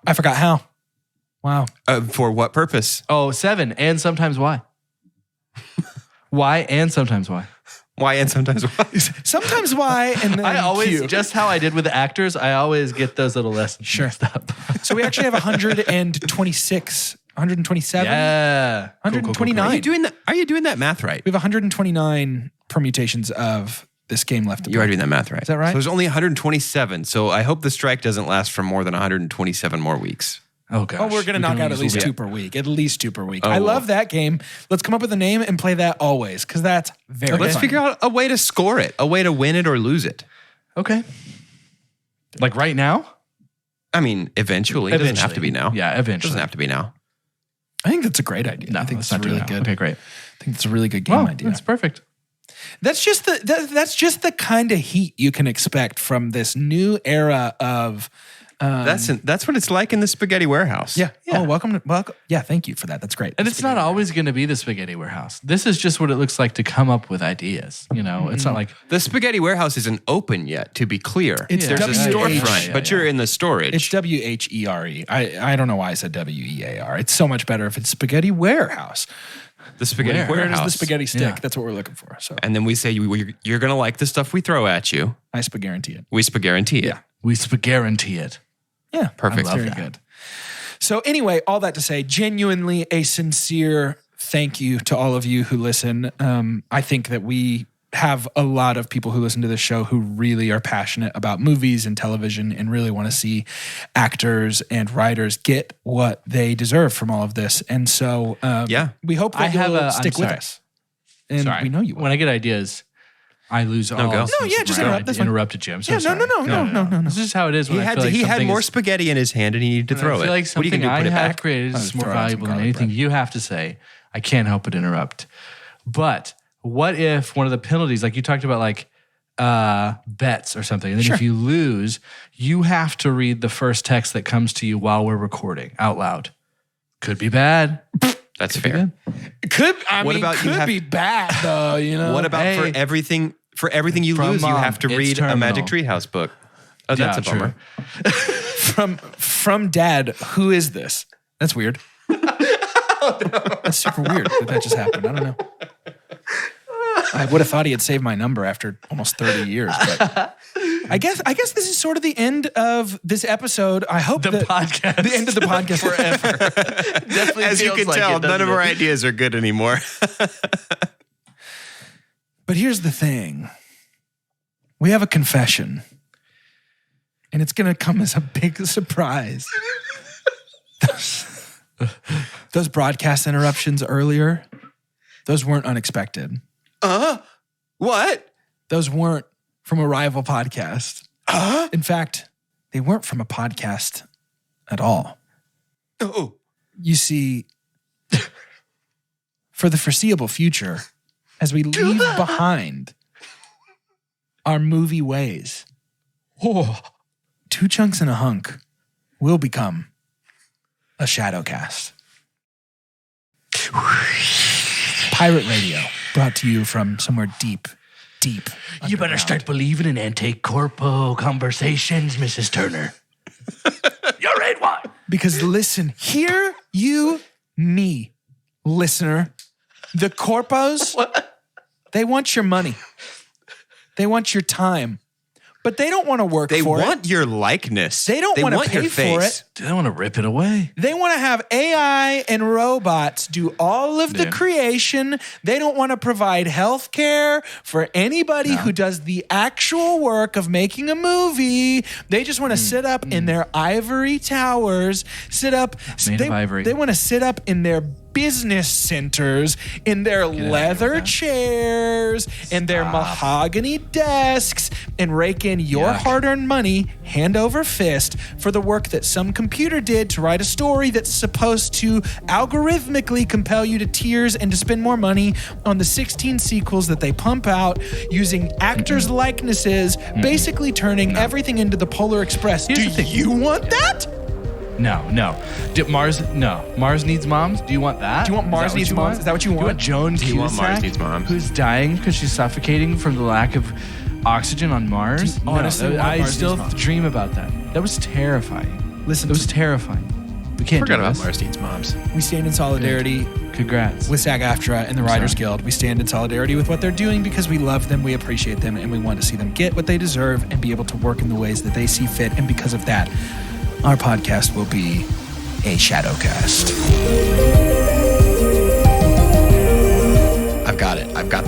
[SPEAKER 2] I forgot how. Wow.
[SPEAKER 3] For what purpose?
[SPEAKER 1] Oh, 7. And sometimes why. Why and sometimes why.
[SPEAKER 3] Why and sometimes why?
[SPEAKER 2] Sometimes why and then
[SPEAKER 1] I always,
[SPEAKER 2] Q.
[SPEAKER 1] just how I did with the actors, I always get those little lessons mixed up.
[SPEAKER 2] So we actually have 126, 127.
[SPEAKER 1] Yeah. Cool, cool, cool, cool.
[SPEAKER 2] 129.
[SPEAKER 3] Are you doing that math right?
[SPEAKER 2] We have 129 permutations of this game left to
[SPEAKER 3] You are
[SPEAKER 2] play.
[SPEAKER 3] doing that math right. Is
[SPEAKER 2] that right?
[SPEAKER 3] So there's only 127. So I hope the strike doesn't last for more than 127 more weeks.
[SPEAKER 1] Oh, gosh.
[SPEAKER 2] Oh, we're going to
[SPEAKER 1] We
[SPEAKER 2] knock
[SPEAKER 1] can
[SPEAKER 2] out at
[SPEAKER 1] only
[SPEAKER 2] least
[SPEAKER 1] use
[SPEAKER 2] 2 per week. At least 2 per week.
[SPEAKER 3] Oh,
[SPEAKER 2] I
[SPEAKER 3] well.
[SPEAKER 2] love that game. Let's come up with a name and play that always because that's very
[SPEAKER 3] Let's
[SPEAKER 2] fun.
[SPEAKER 3] figure out a way to score it, a way to win it or lose it.
[SPEAKER 1] Okay. Like right now?
[SPEAKER 3] I mean, eventually. It doesn't have to be now.
[SPEAKER 1] Yeah,
[SPEAKER 3] It
[SPEAKER 1] eventually.
[SPEAKER 3] doesn't have to be now.
[SPEAKER 2] I think that's a great idea.
[SPEAKER 1] No,
[SPEAKER 2] I think
[SPEAKER 1] let's
[SPEAKER 2] that's
[SPEAKER 1] not do
[SPEAKER 2] really
[SPEAKER 1] that.
[SPEAKER 2] good.
[SPEAKER 1] Okay, great.
[SPEAKER 2] I think it's a really good game
[SPEAKER 1] Well,
[SPEAKER 2] idea.
[SPEAKER 1] that's perfect.
[SPEAKER 2] That's just the kind of heat you can expect from this new era of.
[SPEAKER 3] That's what it's like in the Spaghetti Warehouse.
[SPEAKER 2] Yeah.
[SPEAKER 1] Yeah.
[SPEAKER 2] Oh, welcome. Yeah. Thank you for that. That's great.
[SPEAKER 1] And
[SPEAKER 2] That's
[SPEAKER 1] it's not always going to be the Spaghetti Warehouse. This is just what it looks like to come up with ideas. You know, it's not like,
[SPEAKER 3] The Spaghetti Warehouse isn't open yet, to be clear.
[SPEAKER 2] It's
[SPEAKER 3] There's a
[SPEAKER 2] WH.
[SPEAKER 3] storefront, but you're in the storage.
[SPEAKER 2] It's WHERE. I don't know why I said WEAR. It's so much better if it's Spaghetti Warehouse.
[SPEAKER 3] the Spaghetti
[SPEAKER 1] Where?
[SPEAKER 2] Where
[SPEAKER 3] Warehouse.
[SPEAKER 2] is the spaghetti stick?
[SPEAKER 1] Yeah.
[SPEAKER 2] That's what we're looking for. So
[SPEAKER 3] And then we say, you're going to like the stuff we throw at you.
[SPEAKER 2] I guarantee it.
[SPEAKER 3] We guarantee it.
[SPEAKER 2] Yeah.
[SPEAKER 1] we guarantee it.
[SPEAKER 2] Yeah.
[SPEAKER 3] Perfect.
[SPEAKER 2] Very good. So anyway, all that to say, genuinely a sincere thank you to all of you who listen. I think that we have a lot of people who listen to this show who really are passionate about movies and television and really want to see actors and writers get what they deserve from all of this. And so we hope that you'll stick with us. And
[SPEAKER 1] Sorry.
[SPEAKER 2] we know you will.
[SPEAKER 1] When I get ideas, I lose all.
[SPEAKER 3] go. No,
[SPEAKER 1] sense
[SPEAKER 2] yeah,
[SPEAKER 1] of
[SPEAKER 2] just
[SPEAKER 1] right.
[SPEAKER 2] interrupt.
[SPEAKER 1] I
[SPEAKER 2] That's fine.
[SPEAKER 1] interrupted you. I'm so
[SPEAKER 2] Yeah,
[SPEAKER 1] sorry.
[SPEAKER 2] no.
[SPEAKER 1] This is how it is when
[SPEAKER 3] He
[SPEAKER 1] I
[SPEAKER 3] had
[SPEAKER 1] feel like
[SPEAKER 3] he had
[SPEAKER 1] something
[SPEAKER 3] more
[SPEAKER 1] is-
[SPEAKER 3] spaghetti in his hand and he needed to
[SPEAKER 1] when
[SPEAKER 3] throw
[SPEAKER 1] I feel
[SPEAKER 3] it.
[SPEAKER 1] like
[SPEAKER 3] What are you
[SPEAKER 1] something
[SPEAKER 3] going to do?
[SPEAKER 1] I
[SPEAKER 3] Put it
[SPEAKER 1] have
[SPEAKER 3] back?
[SPEAKER 1] created
[SPEAKER 2] I'll
[SPEAKER 1] is
[SPEAKER 2] just
[SPEAKER 1] more
[SPEAKER 2] throw out some
[SPEAKER 1] valuable than
[SPEAKER 2] garlic
[SPEAKER 1] anything
[SPEAKER 2] bread.
[SPEAKER 1] you have to say. I can't help but interrupt. But what if one of the penalties, like you talked about, like bets or something, and then if you lose, you have to read the first text that comes to you while we're recording out loud. Could be bad.
[SPEAKER 3] That's fair.
[SPEAKER 2] Could
[SPEAKER 3] about
[SPEAKER 2] be bad though, you know.
[SPEAKER 3] What about
[SPEAKER 1] Hey.
[SPEAKER 3] for everything you
[SPEAKER 1] From
[SPEAKER 3] lose, you
[SPEAKER 1] Mom,
[SPEAKER 3] have to
[SPEAKER 1] it's
[SPEAKER 3] read a Magic
[SPEAKER 1] terminal.
[SPEAKER 3] Treehouse book? Oh, that's a
[SPEAKER 1] Yeah,
[SPEAKER 3] bummer.
[SPEAKER 2] from Dad? Who is this? That's weird. That's super weird that just happened. I don't know. I would have thought he had saved my number after almost 30 years, but I guess this is sort of the end of this episode. I hope
[SPEAKER 1] The podcast.
[SPEAKER 2] the end of the podcast forever.
[SPEAKER 1] Definitely
[SPEAKER 3] As you
[SPEAKER 1] feels
[SPEAKER 3] can
[SPEAKER 1] like
[SPEAKER 3] tell,
[SPEAKER 1] it,
[SPEAKER 3] none
[SPEAKER 1] doesn't
[SPEAKER 3] of
[SPEAKER 1] it?
[SPEAKER 3] our ideas are good anymore.
[SPEAKER 2] But here's the thing. We have a confession. And it's going to come as a big surprise. Those broadcast interruptions earlier, those weren't unexpected.
[SPEAKER 3] What?
[SPEAKER 2] Those weren't from a rival podcast. In fact, they weren't from a podcast at all.
[SPEAKER 3] Oh.
[SPEAKER 2] You see, for the foreseeable future, as we leave behind our movie ways, Two Chunks and a Hunk will become a Shadowcast. Pirate radio, brought to you from somewhere deep.
[SPEAKER 5] You better
[SPEAKER 2] underground.
[SPEAKER 5] start believing in anti-corpo conversations, Mrs. Turner. You're right, what?
[SPEAKER 2] Because listen, hear you, me, listener. The corpos, they want your money. They want your time. But they don't want to work for it.
[SPEAKER 3] They want your likeness.
[SPEAKER 2] They don't want to pay for it.
[SPEAKER 1] Do they want to rip it away?
[SPEAKER 2] They want to have AI and robots do all of the creation. They don't want to provide health care for anybody who does the actual work of making a movie. They just want to sit up in their ivory towers,
[SPEAKER 1] Made of ivory.
[SPEAKER 2] They want to sit up in their business centers, in their leather chairs, in their mahogany desks, and rake in your hard-earned money hand over fist for the work that some computer did to write a story that's supposed to algorithmically compel you to tears and to spend more money on the 16 sequels that they pump out using actors' likenesses, basically turning everything into the Polar Express. Do you want that?
[SPEAKER 1] No. Mars Needs Moms? Do you want that?
[SPEAKER 2] Do you want Mars Needs Moms? Is that what you want?
[SPEAKER 1] Do you want Joan Cusack?
[SPEAKER 3] Do you want Mars Needs Moms?
[SPEAKER 1] Who's dying because she's suffocating from the lack of oxygen on Mars?
[SPEAKER 2] Do you honestly want
[SPEAKER 1] I
[SPEAKER 2] Mars
[SPEAKER 1] still
[SPEAKER 2] Needs Moms?
[SPEAKER 1] dream about that. That was terrifying.
[SPEAKER 2] Listen,
[SPEAKER 1] That was terrifying. We can't
[SPEAKER 3] Forgot
[SPEAKER 1] do
[SPEAKER 3] about
[SPEAKER 1] this.
[SPEAKER 3] Mars Needs Moms.
[SPEAKER 2] we stand in solidarity
[SPEAKER 1] Congrats.
[SPEAKER 2] with SAG-AFTRA and the Writers Guild. We stand in solidarity with what they're doing because we love them, we appreciate them, and we want to see them get what they deserve and be able to work in the ways that they see fit. And because of that, our podcast will be a Shadowcast.
[SPEAKER 3] I've got it. I've got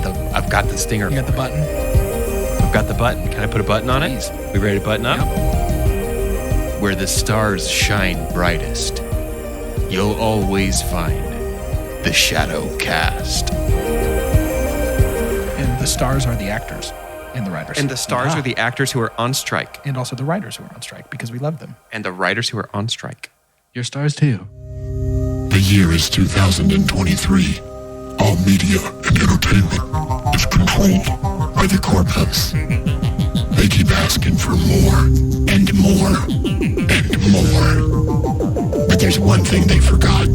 [SPEAKER 3] the stinger.
[SPEAKER 2] You got the button?
[SPEAKER 3] I've got the button. Can I put a button on it? We ready to button up? Where the stars shine brightest, you'll always find the Shadowcast.
[SPEAKER 2] And the stars are the actors and the writers.
[SPEAKER 3] And the stars are the actors who are on strike.
[SPEAKER 2] And also the writers who are on strike because we love them.
[SPEAKER 3] And the writers who are on strike.
[SPEAKER 1] Your stars too.
[SPEAKER 4] The year is 2023. All media and entertainment is controlled by the corpus. They keep asking for more and more and more. But there's one thing they forgot.